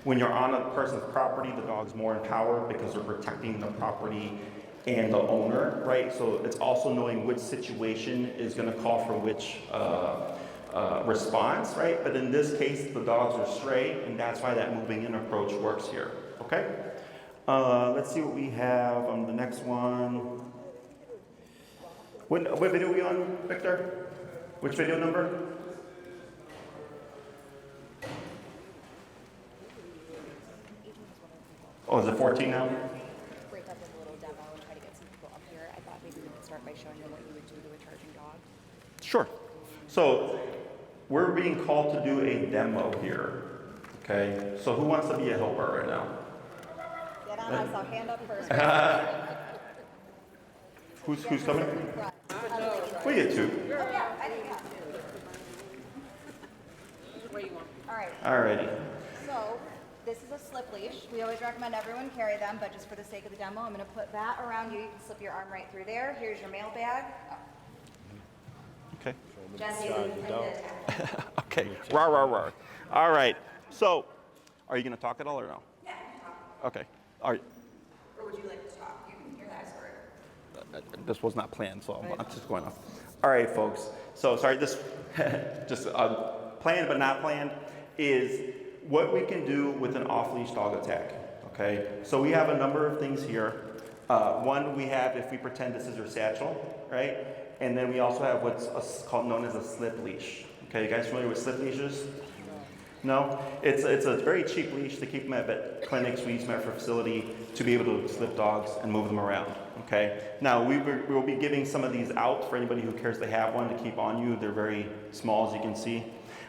When you're on a person's property, the dog's more empowered because they're protecting the property and the owner, right? So it's also knowing which situation is going to call for which response, right? But in this case, the dogs are stray, and that's why that moving in approach works here, okay? Let's see what we have on the next one. What video are we on, Victor? Which video number? Oh, is it 14 now? Break up with a little demo and try to get some people up here. I thought maybe we could start by showing them what you would do to a charging dog. Sure. So we're being called to do a demo here. Okay. So who wants to be a helper right now? Get on, I saw hand up first. Who's coming? We get two. Oh, yeah, I didn't know. Where you want? All right. Alrighty. So this is a slip leash. We always recommend everyone carry them, but just for the sake of the demo, I'm going to put that around you. You can slip your arm right through there. Here's your mail bag. Okay. Jesse, Okay. Rah, rah, rah. All right. So, are you going to talk at all or no? Yeah. Okay. All right. Or would you like to talk? You can hear that story. This was not planned, so I'm just going off. All right, folks. So, sorry, this just planned but not planned is what we can do with an off-leash dog attack. Okay. So we have a number of things here. One, we have if we pretend this is your satchel, right? And then we also have what's known as a slip leash. Okay, you guys familiar with slip leashes? No? It's a very cheap leash to keep them at vet clinics. We use them at our facility to be able to slip dogs and move them around. Okay? Now, we will be giving some of these out for anybody who cares to have one to keep on you. They're very small, as you can see.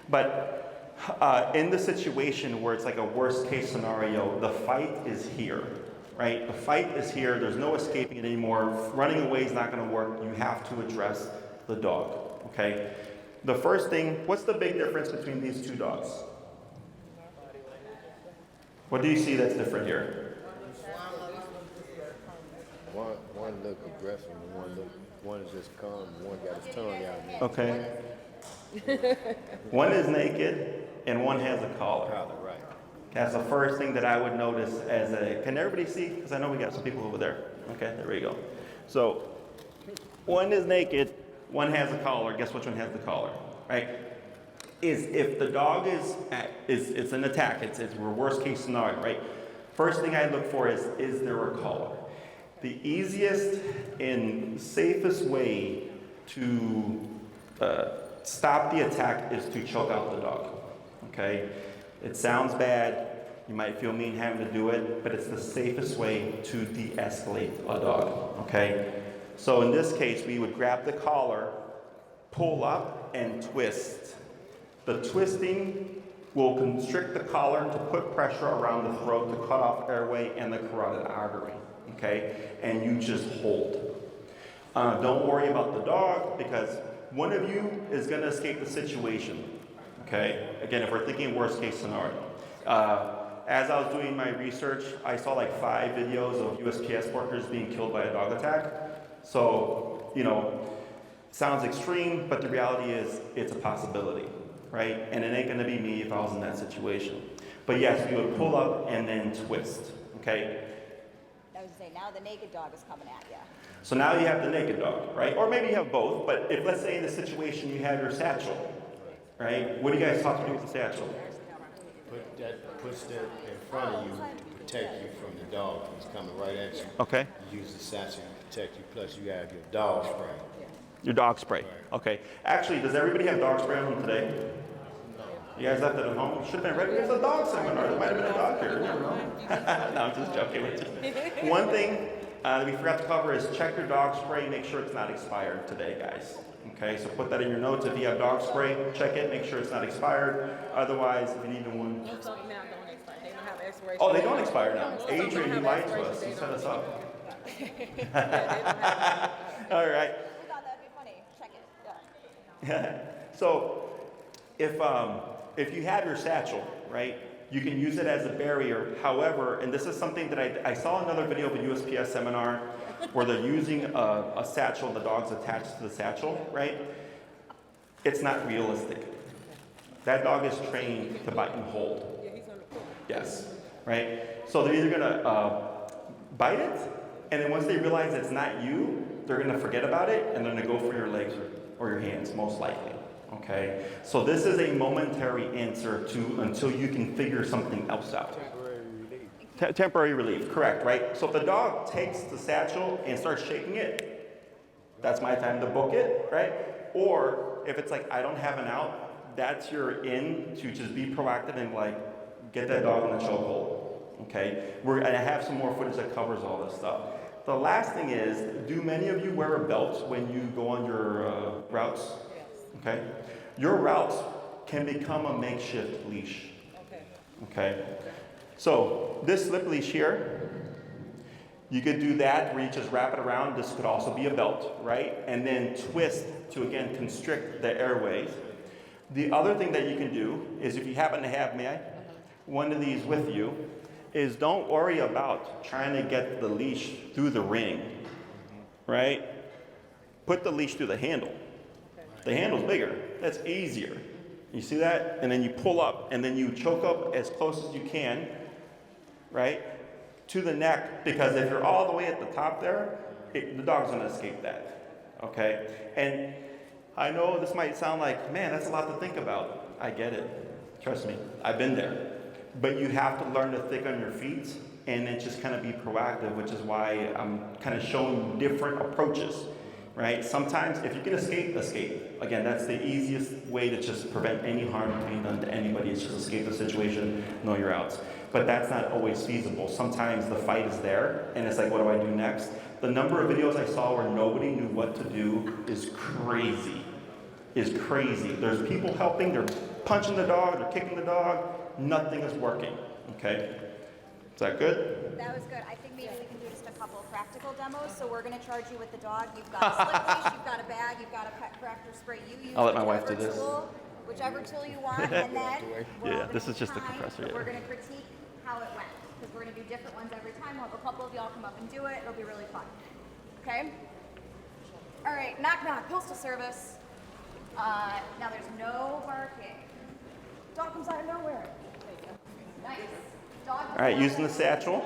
But in the situation where it's like a worst case scenario, the fight is here. Right? The fight is here. There's no escaping it anymore. Running away is not going to work. You have to address the dog. Okay? The first thing, what's the big difference between these two dogs? What do you see that's different here? One look aggressive and one is just calm. One got his tongue out. Okay. One is naked and one has a collar. Right. That's the first thing that I would notice as a, can everybody see? Because I know we got some people over there. Okay, there we go. So, one is naked, one has a collar. Guess which one has the collar, right? Is if the dog it's an attack, it's worst case scenario, right? First thing I look for is there a collar? The easiest and safest way to stop the attack is to choke out the dog, okay? It sounds bad, you might feel mean having to do it, but it's the safest way to de-escalate a dog, okay? So in this case, we would grab the collar, pull up, and twist. The twisting will constrict the collar to put pressure around the throat to cut off airway and the carotid artery, okay? And you just hold. Don't worry about the dog because one of you is gonna escape the situation, okay? Again, if we're thinking worst case scenario. As I was doing my research, I saw like 5 videos of USPS workers being killed by a dog attack. So, you know, sounds extreme, but the reality is it's a possibility, right? And it ain't gonna be me if I was in that situation. But yes, we would pull up and then twist, okay? I was saying, now the naked dog is coming at you. So now you have the naked dog, right? Or maybe you have both, but if let's say in the situation you have your satchel, right? What do you guys talk to do with the satchel? Push that in front of you to protect you from the dog who's coming right at you. Okay. You use the satchel to protect you, plus you have your dog spray. Your dog spray. Okay. Actually, does everybody have dog spray on them today? You guys left it at home? Should have been ready. There's a dog seminar. There might have been a dog here. You never know. No, I'm just joking with you. One thing that we forgot to cover is check your dog spray. Make sure it's not expired today, guys. Okay, so put that in your notes. If you have dog spray, check it. Make sure it's not expired. Otherwise, if you need one. Oh, they don't expire now. Adrian, you lied to us. You set us up. All right. We thought that'd be funny. Check it. Yeah. So, if you have your satchel, right, you can use it as a barrier. However, and this is something that I saw another video of a USPS seminar where they're using a satchel, the dog's attached to the satchel, right? It's not realistic. That dog is trained to bite and hold. Yes, right? So they're either gonna bite it, and then once they realize it's not you, they're gonna forget about it, and they're gonna go for your legs or your hands, most likely. Okay, so this is a momentary answer to until you can figure something else out. Temporary relief, correct, right? So if the dog takes the satchel and starts shaking it, that's my time to book it, right? Or if it's like, I don't have an out, that's your in to just be proactive and like, get that dog in the chokehold, okay? And I have some more footage that covers all this stuff. The last thing is, do many of you wear a belt when you go on your routes? Okay? Your routes can become a makeshift leash. Okay? So, this slip leash here, you could do that where you just wrap it around. This could also be a belt, right? And then twist to, again, constrict the airways. The other thing that you can do is if you happen to have, one of these with you, is don't worry about trying to get the leash through the ring, right? Put the leash through the handle. The handle's bigger. That's easier. You see that? And then you pull up, and then you choke up as close as you can, right, to the neck, because if you're all the way at the top there, the dog's gonna escape that, okay? And I know this might sound like, man, that's a lot to think about. I get it. Trust me, I've been there. But you have to learn to think on your feet and then just kind of be proactive, which is why I'm kind of showing different approaches, right? Sometimes if you can escape, escape. Again, that's the easiest way to just prevent any harm being done to anybody. It's just escape the situation, know your outs. But that's not always feasible. Sometimes the fight is there and it's like, what do I do next? The number of videos I saw where nobody knew what to do is crazy. There's people helping, they're punching the dog, they're kicking the dog, nothing is working, okay? Is that good? That was good. I think maybe we can do just a couple of practical demos. So we're going to charge you with the dog. You've got a slip leash, you've got a bag, you've got a pet corrector spray. You use I'll let my wife do this. Whichever tool you want, and then Yeah, this is just the compressor. Yeah. We're going to critique how it went because we're going to do different ones every time. We'll have a couple of y'all come up and do it. It'll be really fun. Okay? All right, knock knock, postal service. Now there's no barking. Dog comes out of nowhere. Nice. Dog All right, using the satchel.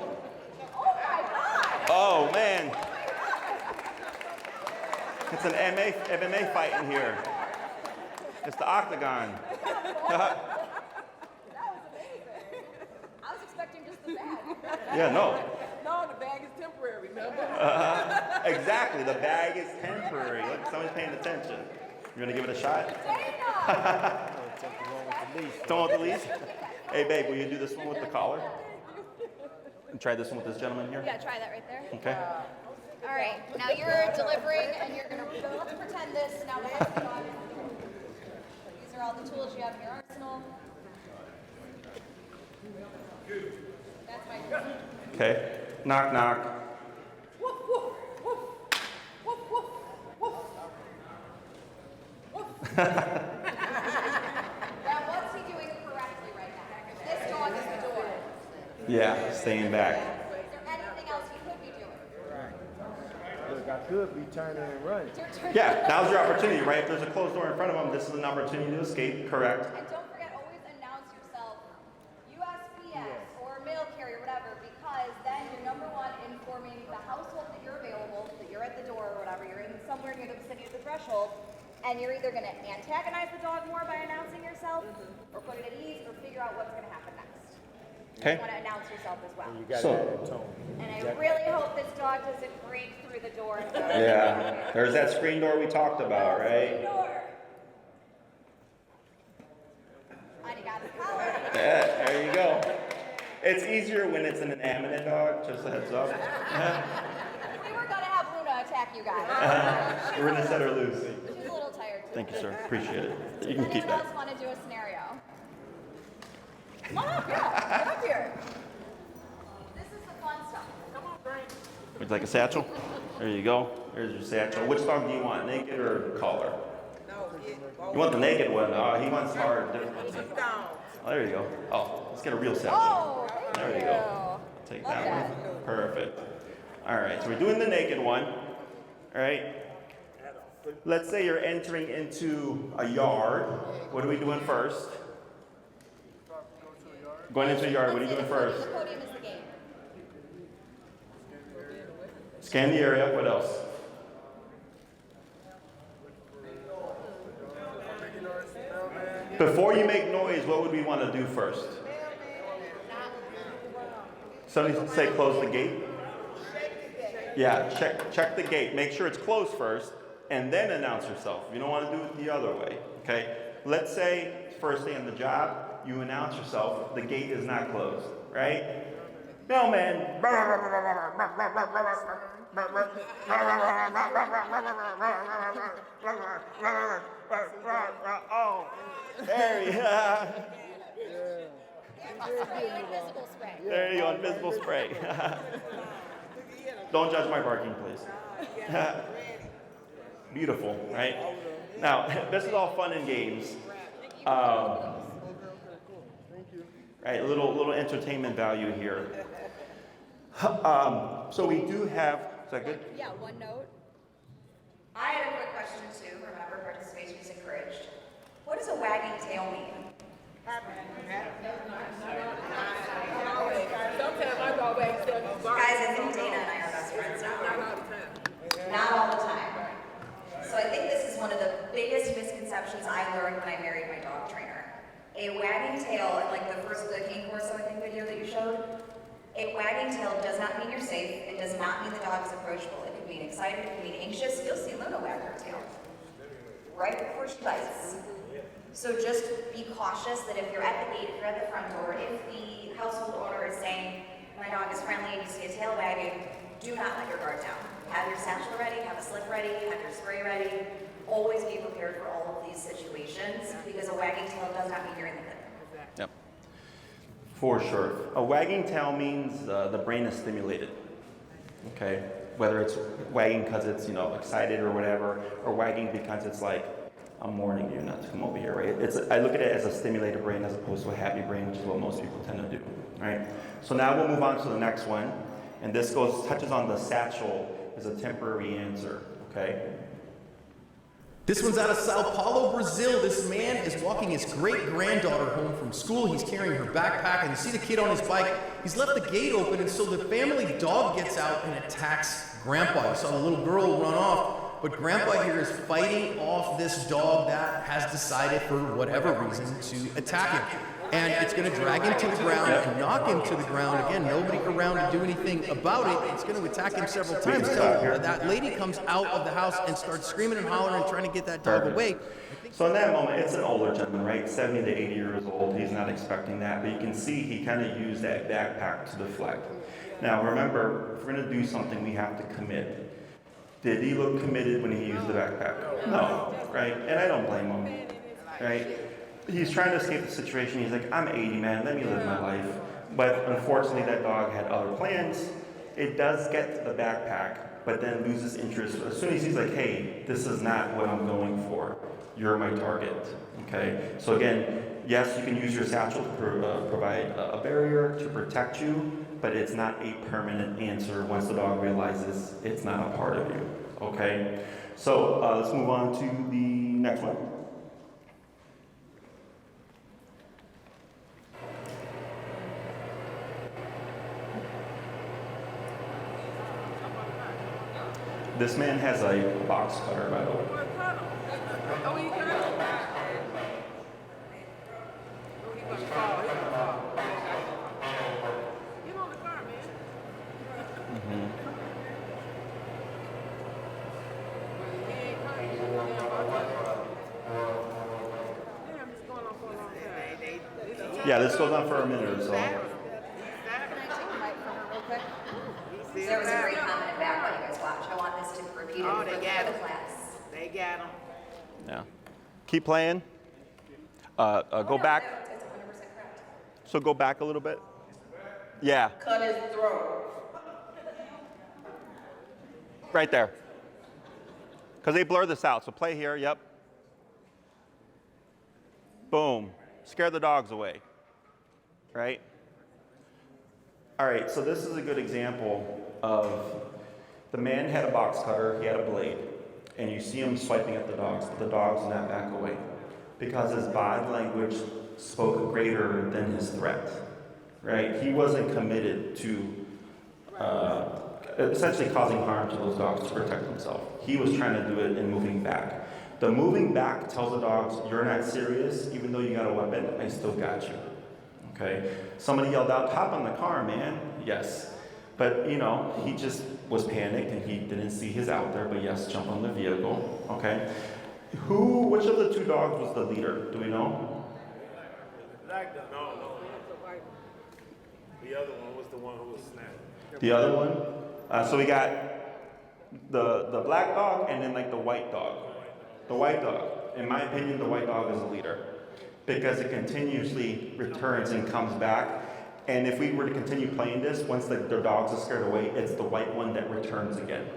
Oh my God! Oh man, it's an MMA fight in here. It's the octagon. That was amazing. I was expecting just the bag. Yeah, no. No, the bag is temporary, remember? Exactly, the bag is temporary. Look, somebody's paying attention. You gonna give it a shot? Don't want the leash? Hey babe, will you do this one with the collar? And try this one with this gentleman here? Yeah, try that right there. Okay. All right, now you're delivering and you're gonna, let's pretend this. Now, these are all the tools you have in your arsenal. Okay? Knock, knock. Now, what's he doing correctly right now? This dog is the door. Yeah, staying back. Is there anything else he could be doing? Look, I could be turning and running. Yeah, now's your opportunity, right? If there's a closed door in front of him, this is an opportunity to escape, correct? And don't forget, always announce yourself USPS or mail carrier, whatever, because then you're number one informing the household that you're available, that you're at the door or whatever, you're in somewhere near the vicinity of the threshold, and you're either going to antagonize the dog more by announcing yourself, or put it at ease, or figure out what's going to happen next. Okay. You want to announce yourself as well. You got So- that tone. And I really hope this dog doesn't break through the door. And go Yeah, there's that screen door we talked about, right? Door. And you got the collar. Yeah, there you go. It's easier when it's an inanimate dog, just a heads up. We were going to have Luna attack you guys. We're gonna set her loose. She's a little tired too. Thank you, sir. Appreciate it. You Does can keep anyone that. else want to do a scenario? Come on up, yeah. Get up here. This is the fun stuff. Come on, Frank. Would you like a satchel? There you go. There's your satchel. Which dog do you want, naked or collar? You want the naked one? Oh, he wants hard. Oh, there you go. Oh, let's get a real satchel. Oh, thank There you you. go. Take that one. Perfect. All right, so we're doing the naked one. All right. Let's say you're entering into a yard. What are we doing first? Going into a yard, what are you doing first? The podium is the game. Scan the area. What else? Before you make noise, what would we want to do first? Somebody say close the gate. Yeah, check the gate. Make sure it's closed first, and then announce yourself. You don't want to do it the other way. Okay. Let's say first day on the job, you announce yourself. The gate is not closed, right? Mailman. Oh, there you go. Invisible spray. There you go, invisible spray. Don't judge my barking, please. Beautiful, right? Now, this is all fun and games. Right, a little entertainment value here. So we do have, is that good? Yeah, one note. I had a quick question too. Remember, participation is encouraged. What does a wagging tail mean? Sometimes my dog wags tail. Guys, I think Dana and I are best friends now. Not all the time. Not all the time. So I think this is one of the biggest misconceptions I learned when I married my dog trainer. A wagging tail, and like the first Good Cane Corso, I think, video that you showed, a wagging tail does not mean you're safe. It does not mean the dog is approachable. It could mean excited, it could mean anxious. You'll see Luna wag her tail right before she bites. So just be cautious that if you're at the gate, if you're at the front door, if the household owner is saying, my dog is friendly and you see a tail wagging, do not let your guard down. Have your satchel ready, have a slip ready, have your spray ready. Always be prepared for all of these situations because a wagging tail does not mean you're in the clear. Yep. For sure. A wagging tail means the brain is stimulated. Okay? Whether it's wagging because it's, excited or whatever, or wagging because it's like, I'm warning you not to come over here, right? I look at it as a stimulated brain as opposed to a happy brain, which is what most people tend to do, right? So now we'll move on to the next one. And this touches on the satchel as a temporary answer, okay? This one's out of Sao Paulo, Brazil. This man is walking his great-granddaughter home from school. He's carrying her backpack, and you see the kid on his bike. He's left the gate open, and so the family dog gets out and attacks Grandpa. You saw the little girl run off, but Grandpa here is fighting off this dog that has decided, for whatever reason, to attack him. And it's going to drag him to the ground and knock him to the ground. Again, nobody around to do anything about it. It's going to attack him several times until that lady comes out of the house and starts screaming and hollering and trying to get that dog away. So in that moment, it's an older gentleman, right? 70 to 80 years old. He's not expecting that, but you can see he kind of used that backpack to deflect. Now remember, if we're going to do something, we have to commit. Did he look committed when he used the backpack? No, right? And I don't blame him, right? he's trying to escape the situation. He's like, I'm 80, man, let me live my life. But unfortunately, that dog had other plans. It does get to the backpack, but then loses interest. As soon as he's like, hey, this is not what I'm going for. You're my target, okay? So again, yes, you can use your satchel to provide a barrier to protect you, but it's not a permanent answer once the dog realizes it's not a part of you, okay? So let's move on to the next one. This man has a box cutter, by the way. Oh, he cut him? Oh, he gonna fall. He gonna fall. Get on the car, man. Mm-hmm. He ain't cut. Damn, it's going on for a long time. Yeah, this goes on for a minute or so. There was a great comment in back while you guys watch. I want this to be repeated for the class. They got him. Yeah. Keep playing. Go back. That's 100% correct. So go back a little bit. Yeah. Cut his throat. Right there. Because they blur this out. So play here. Yep. Boom. Scare the dogs away. Right? All right. So this is a good example of the man had a box cutter. He had a blade. And you see him swiping at the dogs, but the dogs do not back away. Because his body language spoke greater than his threat. Right? He wasn't committed to essentially causing harm to those dogs to protect himself. He was trying to do it and moving back. The moving back tells the dogs, you're not serious, even though you got a weapon, I still got you. Okay? Somebody yelled out, hop on the car, man. Yes. But, you know, he just was panicked and he didn't see his out there, but yes, jump on the vehicle. Okay? Which of the two dogs was the leader? Do we know? No. The other one was the one who was snapped. The other one? So we got the black dog and then like the white dog. The white dog. In my opinion, the white dog is the leader because it continuously returns and comes back. And if we were to continue playing this, once the dogs are scared away, it's the white one that returns again.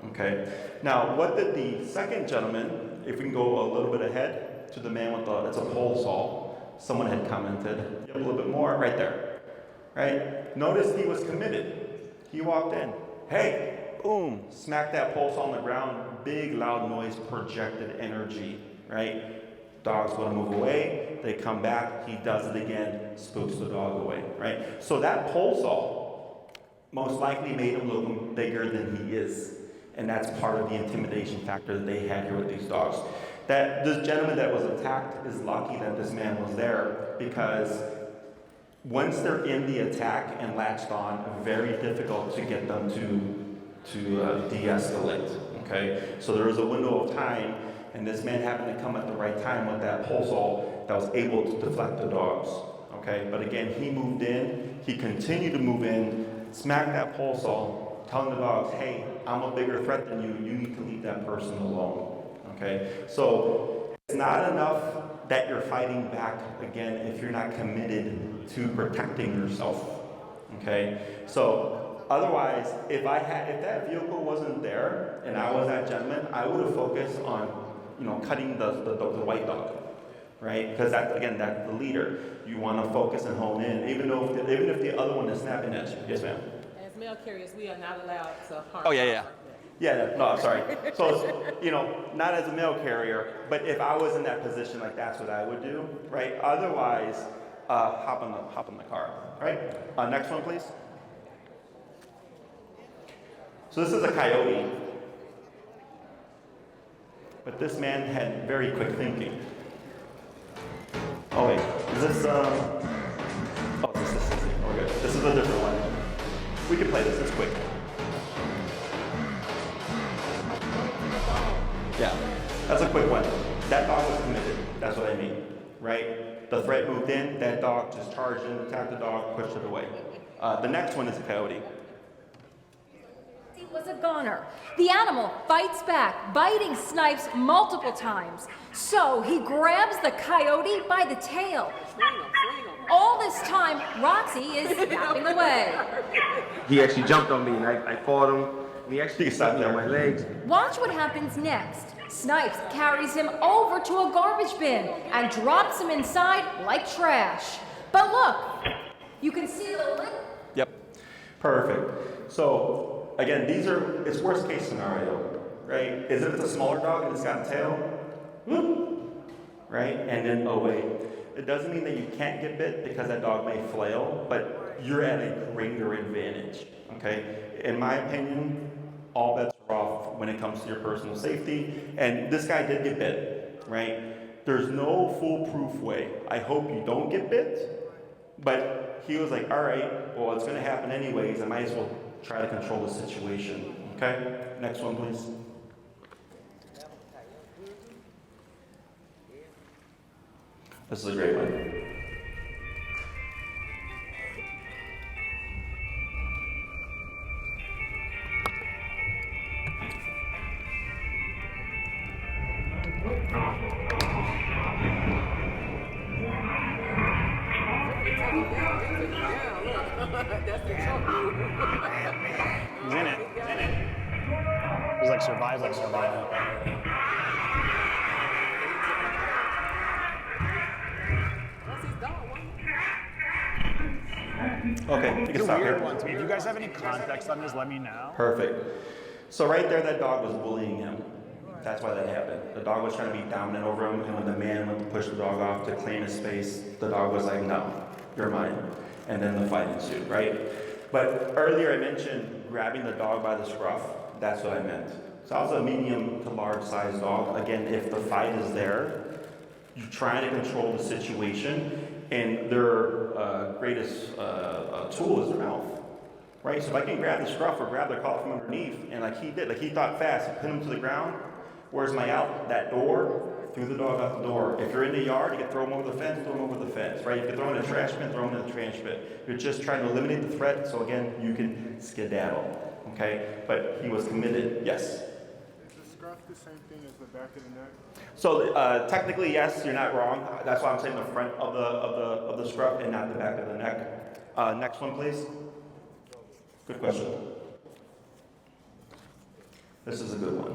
Okay? Now, what did the second gentleman, if we can go a little bit ahead to the man with it's a pole saw, someone had commented, a little bit more, right there. Right? Notice he was committed. He walked in. Hey, boom, smacked that pole saw on the ground, big loud noise, projected energy, right? Dogs want to move away, they come back, he does it again, spooks the dog away, right? So that pole saw most likely made him look bigger than he is. And that's part of the intimidation factor that they had here with these dogs. That this gentleman that was attacked is lucky that this man was there because once they're in the attack and latched on, very difficult to get them to de-escalate, okay? So there was a window of time and this man happened to come at the right time with that pole saw that was able to deflect the dogs, okay? But again, he moved in, he continued to move in, smacked that pole saw, telling the dogs, hey, I'm a bigger threat than you, you need to leave that person alone, okay? So it's not enough that you're fighting back, again, if you're not committed to protecting yourself, okay? So otherwise, if that vehicle wasn't there and I was that gentleman, I would have focused on cutting the white dog, right? Because that's the leader. You want to focus and hone in, even if the other one is snapping at you. Yes, ma'am. As mail carriers, we are not allowed to harm. Oh yeah. No, sorry. So not as a mail carrier, but if I was in that position, like that's what I would do, right? Otherwise, hop on the car, right? Next one, please. So this is a coyote. But this man had very quick thinking. Oh wait, is this, this is easy, we're good. This is a different one. We can play this, it's quick. Yeah, that's a quick one. That dog was committed, that's what I mean, right? The threat moved in, that dog just charged in, attacked the dog, pushed it away. The next one is a coyote. was a goner. The animal fights back, biting Snipes multiple times. So he grabs the coyote by the tail. All this time, Roxy is yapping away. He actually jumped on me and I fought him. And he actually stopped me on my legs. Watch what happens next. Snipes carries him over to a garbage bin and drops him inside like trash. But look, you can see the lid. Yep. Perfect. So again, it's worst case scenario, right? Is if it's a smaller dog and it's got a tail, whoop, right? And then away. It doesn't mean that you can't get bit because that dog may flail, but you're at a greater advantage, okay? In my opinion, all bets are off when it comes to your personal safety. And this guy did get bit, right? There's no foolproof way. I hope you don't get bit, but he was like, all right, well, it's gonna happen anyways. I might as well try to control the situation, okay? Next one, please. This is a great one. He's in it. He's like survival. Okay, you can stop here. Ones. If you guys have any context on this, let me know. Perfect. So right there, that dog was bullying him. That's why that happened. The dog was trying to be dominant over him, and when the man went to push the dog off to claim his space, the dog was like, no, you're mine. And then the fight ensued, right? But earlier I mentioned grabbing the dog by the scruff. That's what I meant. So I was a medium to large size dog. Again, if the fight is there, you're trying to control the situation, and their greatest tool is their mouth, right? So if I can grab the scruff or grab the collar from underneath, and like he did, like he thought fast, pin him to the ground. Where's my out? That door, threw the dog out the door. If you're in the yard, you can throw him over the fence, throw him over the fence, right? You can throw him in a trash bin, throw him in the trash bin. You're just trying to eliminate the threat, so again, you can skedaddle, okay? But he was committed, yes? Is the scruff the same thing as the back of the neck? So technically, yes, you're not wrong. That's why I'm saying the front of the scruff and not the back of the neck. Next one, please. Good question. This is a good one.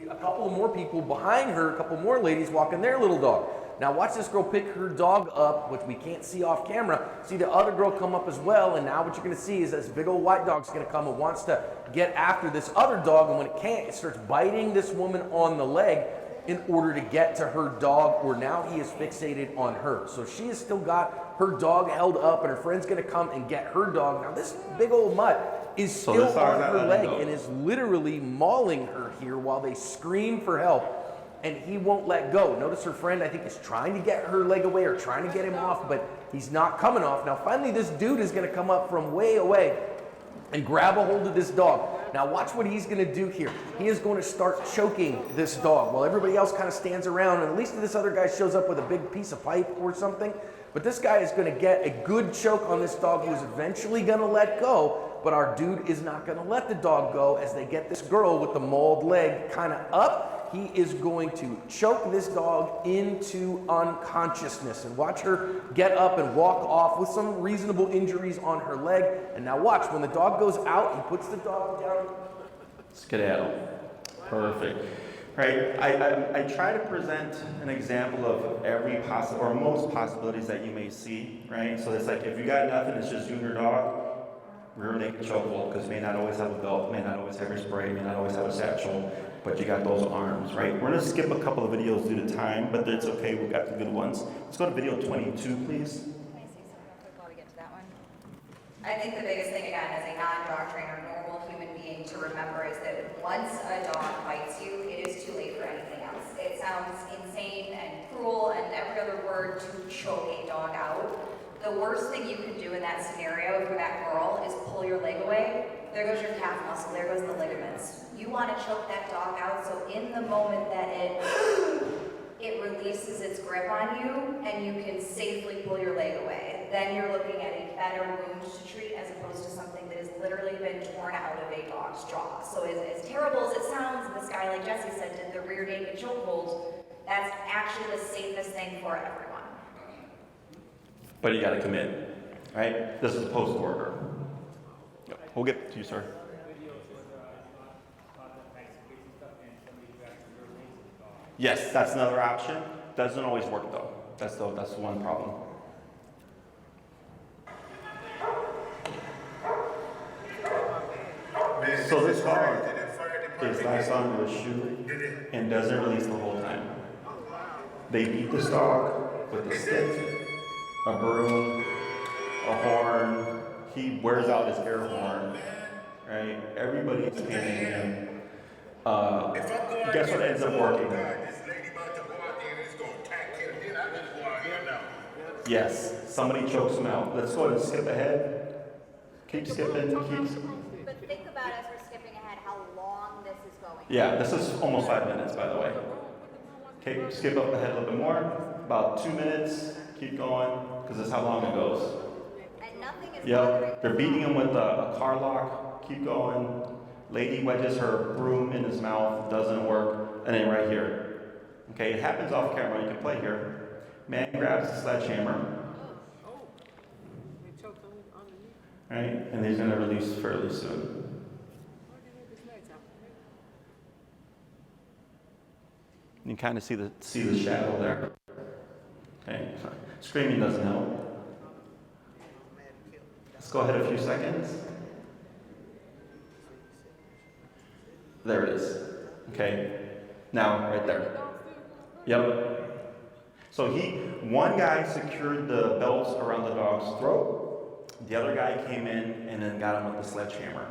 A couple more people behind her, a couple more ladies walking their little dog. Now watch this girl pick her dog up, which we can't see off camera. See the other girl come up as well, and now what you're gonna see is this big old white dog's gonna come and wants to get after this other dog, and when it can't, it starts biting this woman on the leg in order to get to her dog, or now he is fixated on her. So she has still got her dog held up, and her friend's gonna come and get her dog. Now this big old mutt is still on her leg and is literally mauling her here while they scream for help, and he won't let go. Notice her friend, I think, is trying to get her leg away or trying to get him off, but he's not coming off. Now finally this dude is gonna come up from way away and grab a hold of this dog. Now watch what he's gonna do here. He is going to start choking this dog while everybody else kind of stands around, and at least this other guy shows up with a big piece of pipe or something. But this guy is gonna get a good choke on this dog, who's eventually gonna let go, but our dude is not gonna let the dog go as they get this girl with the mauled leg kind of up. He is going to choke this dog into unconsciousness, and watch her get up and walk off with some reasonable injuries on her leg. And now watch, when the dog goes out, he puts the dog down. Skedaddle. Perfect. Right, I try to present an example of every possible, or most possibilities that you may see, right? So it's like, if you got nothing, it's just you and your dog, rear naked chokehold, because may not always have a belt, may not always have your spray, may not always have a satchel, but you got those arms, right? We're gonna skip a couple of videos due to time, but it's okay, we've got the good ones. Let's go to video 22, please. I think the biggest thing, again, as a non-dog trainer, normal human being to remember is that once a dog bites you, it is too late for anything else. It sounds insane and cruel and every other word to choke a dog out. The worst thing you can do in that scenario for that girl is pull your leg away. There goes your calf muscle, there goes the ligaments. You want to choke that dog out, so in the moment that it releases its grip on you and you can safely pull your leg away, then you're looking at a better wound to treat as opposed to something that is literally been torn out of a dog's jaw. So as terrible as it sounds, this guy, like Jesse said, did the rear naked chokehold. That's actually the safest thing for everyone. But you gotta commit, right? This is a post order. Yep. We'll get to you, sir. Yes, that's another option. Doesn't always work though. That's one problem. So this dog is latched onto a shoe and doesn't release the whole time. They beat this dog with a stick, a broom, a horn. He wears out his air horn, right? Everybody's panicking him. Guess what ends up working? Yes, somebody chokes him out. Let's go ahead and skip ahead. Keep skipping, But think about, as we're skipping ahead, how long this is going. Yeah, this is almost 5 minutes, by the way. Okay, skip up ahead a little bit more. About 2 minutes. Keep going, because that's how long it goes. And nothing is Yep, they're beating him with a car lock. Keep going. Lady wedges her broom in his mouth. Doesn't work. And then right here. Okay, it happens off camera. You can play here. Man grabs the sledgehammer. Right, and he's going to release fairly soon. You can kind of see the shadow there. Okay, screaming doesn't help. Let's go ahead a few seconds. There it is. Okay, now right there. Yep. So one guy secured the belts around the dog's throat. The other guy came in and then got him with the sledgehammer.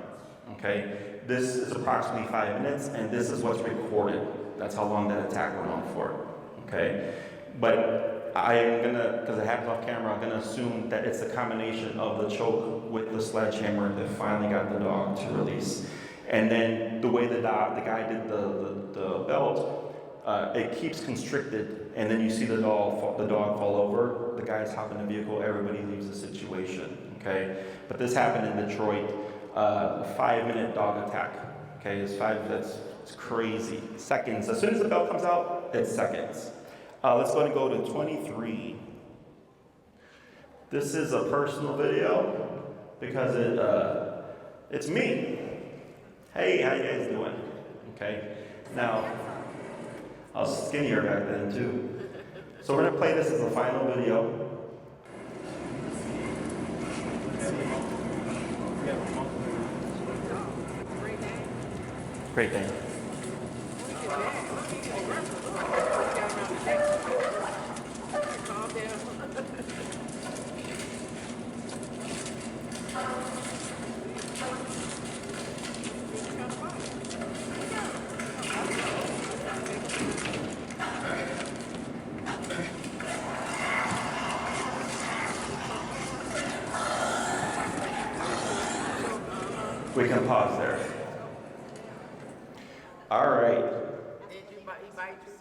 Okay, this is approximately 5 minutes, and this is what's recorded. That's how long that attack went on for. Okay, but I am gonna, because it happens off camera, I'm gonna assume that it's a combination of the choke with the sledgehammer that finally got the dog to release. And then the way the guy did the belt, it keeps constricted, and then you see the dog fall over. The guys hop in the vehicle, everybody leaves the situation. Okay, but this happened in Detroit. A 5-minute dog attack. Okay, it's crazy. Seconds. As soon as the belt comes out, it's seconds. Let's go to 23. This is a personal video because it's me. Hey, how you guys doing? Okay, now I was skinnier back then too. So we're gonna play this as a final video. Great day. We can pause there. All right. Did he bite you?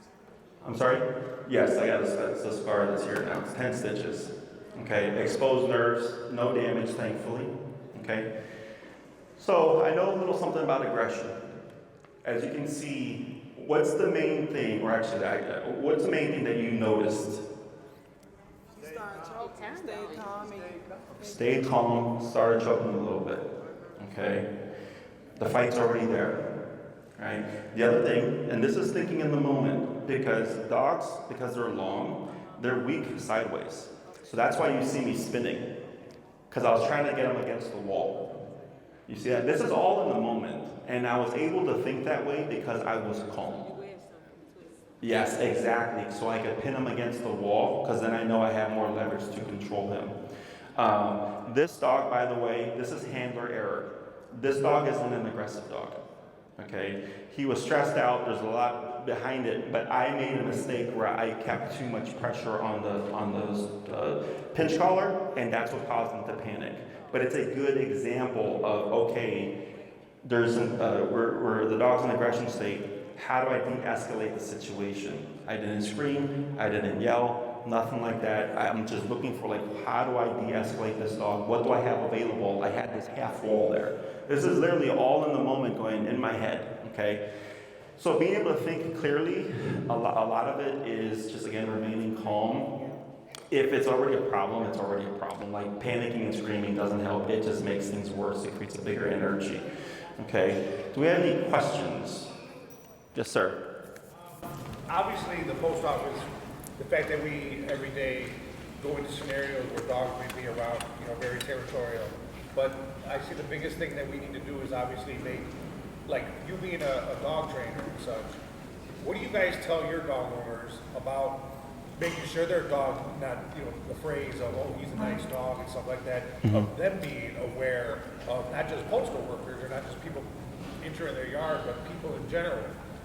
I'm sorry? Yes, I got a scar that's here now. It's 10 stitches. Okay, exposed nerves, no damage, thankfully. Okay. So I know a little something about aggression. As you can see, what's the main thing, or actually, what's the main thing that you noticed? Stayed calm, started choking a little bit. Okay. The fight's already there. Right? The other thing, and this is thinking in the moment, because dogs, because they're long, they're weak sideways. So that's why you see me spinning, because I was trying to get them against the wall. You see that? This is all in the moment, and I was able to think that way because I was calm. Yes, exactly. So I could pin him against the wall, because then I know I have more leverage to control him. This dog, by the way, this is handler error. This dog isn't an aggressive dog. Okay, he was stressed out. There's a lot behind it, but I made a mistake where I kept too much pressure on the pinch collar, and that's what caused him to panic. But it's a good example of, okay, there's where the dog's in aggression state. How do I de-escalate the situation? I didn't scream. I didn't yell. nothing like that. I'm just looking for like, how do I de-escalate this dog? What do I have available? I had this half wall there. This is literally all in the moment going in my head, okay? So being able to think clearly, a lot of it is just, again, remaining calm. If it's already a problem, it's already a problem. Like panicking and screaming doesn't help. It just makes things worse. It creates a bigger energy. Okay. Do we have any questions? Yes, sir. Obviously, the post office, the fact that we every day go into scenarios where dogs may be around, very territorial. But I see the biggest thing that we need to do is obviously make, like you being a dog trainer and such, what do you guys tell your dog owners about making sure their dog, not, the phrase of, oh, he's a nice dog and stuff like that, of them being aware of not just postal workers or not just people entering their yard, but people in general,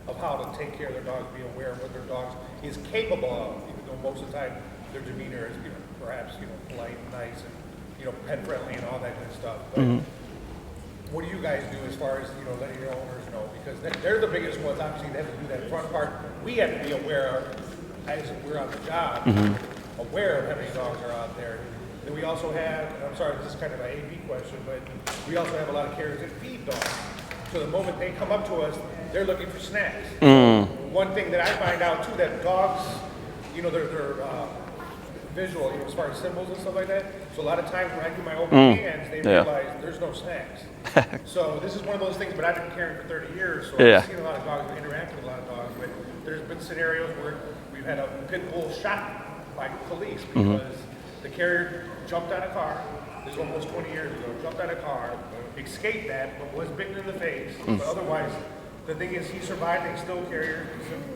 of how to take care of their dogs, be aware of what their dogs is capable of, even though most of the time their demeanor is, perhaps, polite and nice and, pet friendly and all that good stuff. But what do you guys do as far as, letting your owners know? Because they're the biggest ones. Obviously, they have to do that front part. We have to be aware of, as we're on the job, aware of how many dogs are out there. Then we also have, and I'm sorry, this is kind of an AB question, but we also have a lot of carriers that feed dogs. So the moment they come up to us, they're looking for snacks. One thing that I find out too, that dogs, they're visual, as far as symbols and stuff like that. So a lot of times when I do my open hands, they realize there's no snacks. So this is one of those things, but I've been caring for 30 years, so I've seen a lot of dogs, interact with a lot of dogs, but there's been scenarios where we've had a pit bull shot by police because the carrier jumped out of a car, this is almost 20 years ago, jumped out of a car, escaped that, but was bitten in the face. But otherwise, the thing is, he survived, they still carrier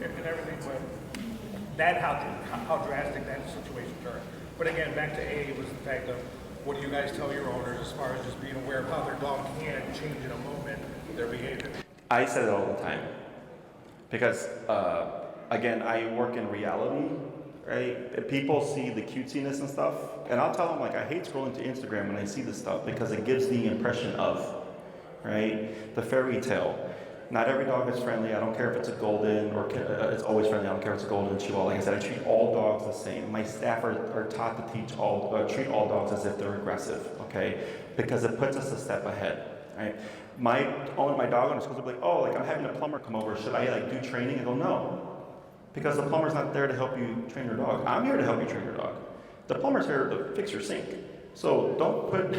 and everything, but that how drastic that situation turned. But again, back to A was the fact of, what do you guys tell your owners as far as just being aware of how their dog can change in a moment their behavior? I say it all the time because, again, I work in reality, right? People see the cutesiness and stuff, and I'll tell them, like, I hate scrolling to Instagram when I see this stuff because it gives the impression of, right? The fairy tale. Not every dog is friendly. I don't care if it's a golden or it's always friendly. I don't care if it's a golden chihuahua. Like I said, I treat all dogs the same. My staff are taught to treat all dogs as if they're aggressive, okay? Because it puts us a step ahead, right? My dog owners will be like, oh, like I'm having a plumber come over. Should I do training? I go, no, because the plumber's not there to help you train your dog. I'm here to help you train your dog. The plumber's here to fix your sink. So don't put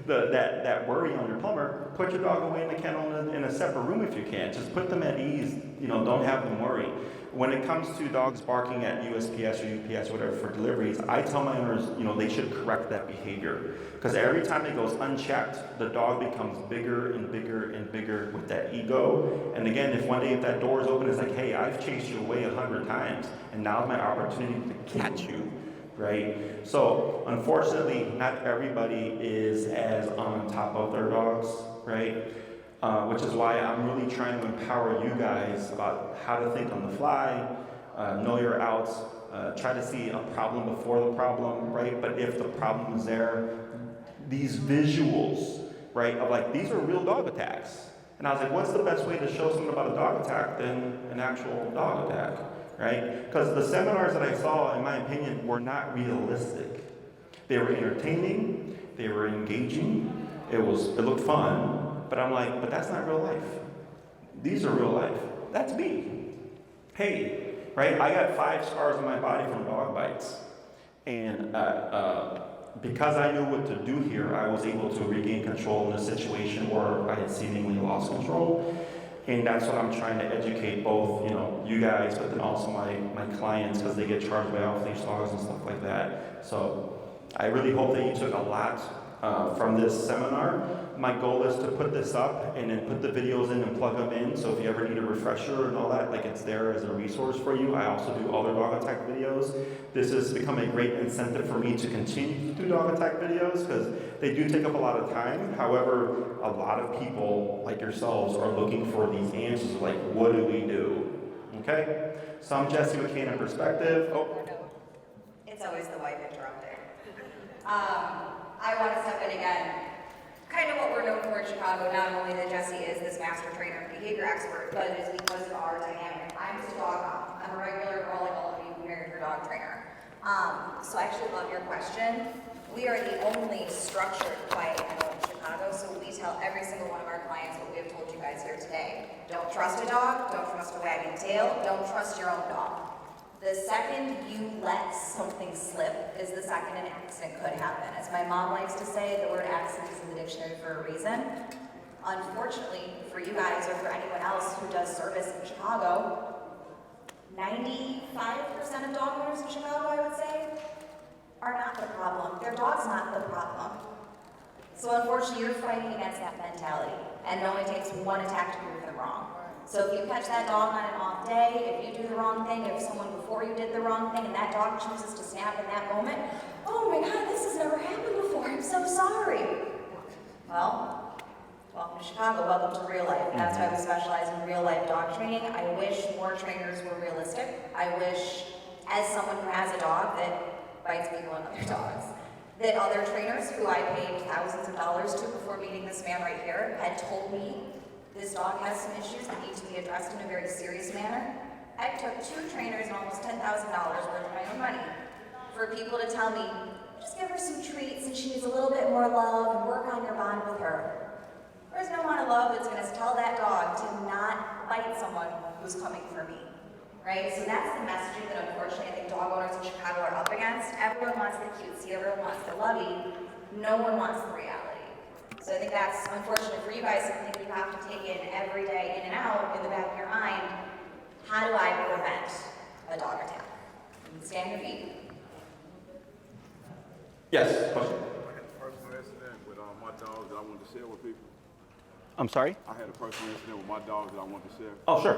that worry on your plumber. Put your dog away in the kennel in a separate room if you can. Just put them at ease. Don't have them worry. When it comes to dogs barking at USPS or UPS or whatever for deliveries, I tell my owners, they should correct that behavior. Because every time it goes unchecked, the dog becomes bigger and bigger and bigger with that ego. And again, if one day if that door is open, it's like, hey, I've chased you away 100 times, and now's my opportunity to catch you. Right? So unfortunately, not everybody is as on top of their dogs, right? Which is why I'm really trying to empower you guys about how to think on the fly, know your outs, try to see a problem before the problem, right? But if the problem is there, these visuals, right, of like, these are real dog attacks. And I was like, what's the best way to show something about a dog attack than an actual dog attack? Right? Because the seminars that I saw, in my opinion, were not realistic. They were entertaining, they were engaging, it looked fun, but I'm like, but that's not real life. These are real life. That's me. Hey, right? I got 5 scars on my body from dog bites. And because I knew what to do here, I was able to regain control in a situation where I had seemingly lost control. And that's what I'm trying to educate both, you guys, but then also my clients, because they get charged by off-leash dogs and stuff like that. So I really hope that you took a lot from this seminar. My goal is to put this up and then put the videos in and plug them in. So if you ever need a refresher and all that, like it's there as a resource for you. I also do other dog attack videos. This has become a great incentive for me to continue to do dog attack videos because they do take up a lot of time. However, a lot of people like yourselves are looking for these answers like, what do we do? Okay? So I'm Jesse with Canine Perspective. Oh. It's always the wife interrupting. I want to step in again. Kind of what we're known for in Chicago, not only that Jesse is this master trainer and behavior expert, but it is because of our dynamic. I'm just a dog mom. I'm a regular girl like all of you who married your dog trainer. So I actually love your question. We are the only structured quiet kennel in Chicago, so we tell every single one of our clients what we have told you guys here today. Don't trust a dog, don't trust a wagging tail, don't trust your own dog. The second you let something slip is the second an accident could happen. As my mom likes to say, the word accident is in the dictionary for a reason. Unfortunately, for you guys or for anyone else who does service in Chicago, 95% of dog owners in Chicago, I would say, are not the problem. Their dog's not the problem. So unfortunately, you're fighting against that mentality, and it only takes one attack to prove them wrong. So if you catch that dog on an off day, if you do the wrong thing, if someone before you did the wrong thing, and that dog chooses to snap in that moment, oh my God, this has never happened before, I'm so sorry. Well, welcome to Chicago, welcome to real life. That's why we specialize in real life dog training. I wish more trainers were realistic. I wish, as someone who has a dog that bites people and other dogs, that other trainers who I paid thousands of dollars to before meeting this man right here had told me this dog has some issues that need to be addressed in a very serious manner. I took 2 trainers and almost $10,000 worth of my own money for people to tell me, just give her some treats and she needs a little bit more love and work on your bond with her. There's no amount of love that's going to tell that dog to not bite someone who's coming for me, right? So that's the messaging that unfortunately I think dog owners in Chicago are up against. Everyone wants the cutesy, everyone wants the lovey, no one wants the reality. So I think that's unfortunate for you guys, something you have to take in every day, in and out, in the back of your mind. How do I prevent a dog attack? Stand your feet. Yes, question? I had a personal incident with my dogs that I wanted to share with people. I'm sorry? I had a personal incident with my dogs that I wanted to share. Oh, sure.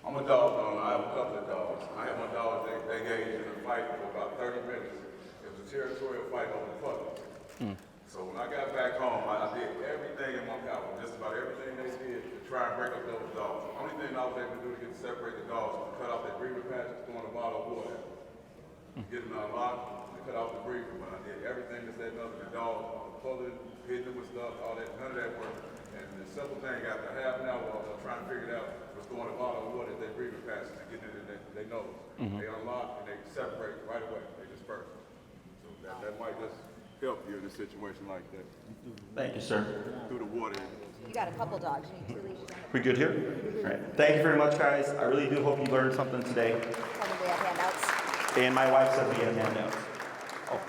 I'm a dog owner. I have a couple of dogs. I have my dogs, they engaged in a fight for about 30 minutes. It was a territorial fight over the puppy. So when I got back home, I did everything in my power, just about everything they did to try and break up those dogs. The only thing I was able to do to separate the dogs was to cut off that breeder patch, throw in a bottle of water, get them unlocked, and cut off the breeder. But I did everything to set up the dog, pulling, hitting them with stuff, all that, none of that worked. And the simple thing, after half an hour of trying to figure it out, was throwing a bottle of water at that breeder patch to get it in their nose. They unlock and they separate right away. They disperse. So that might just help you in a situation like that. Thank you, sir. Through the water. You got a couple dogs, you need 2 leashes. We good here? All right. Thank you very much, guys. I really do hope you learned something today. Tell me we have handouts. And my wife said we had handouts. Oh.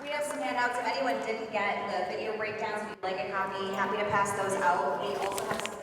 We have some handouts. If anyone didn't get the video breakdowns, if you'd like a copy, happy to pass those out. We also have some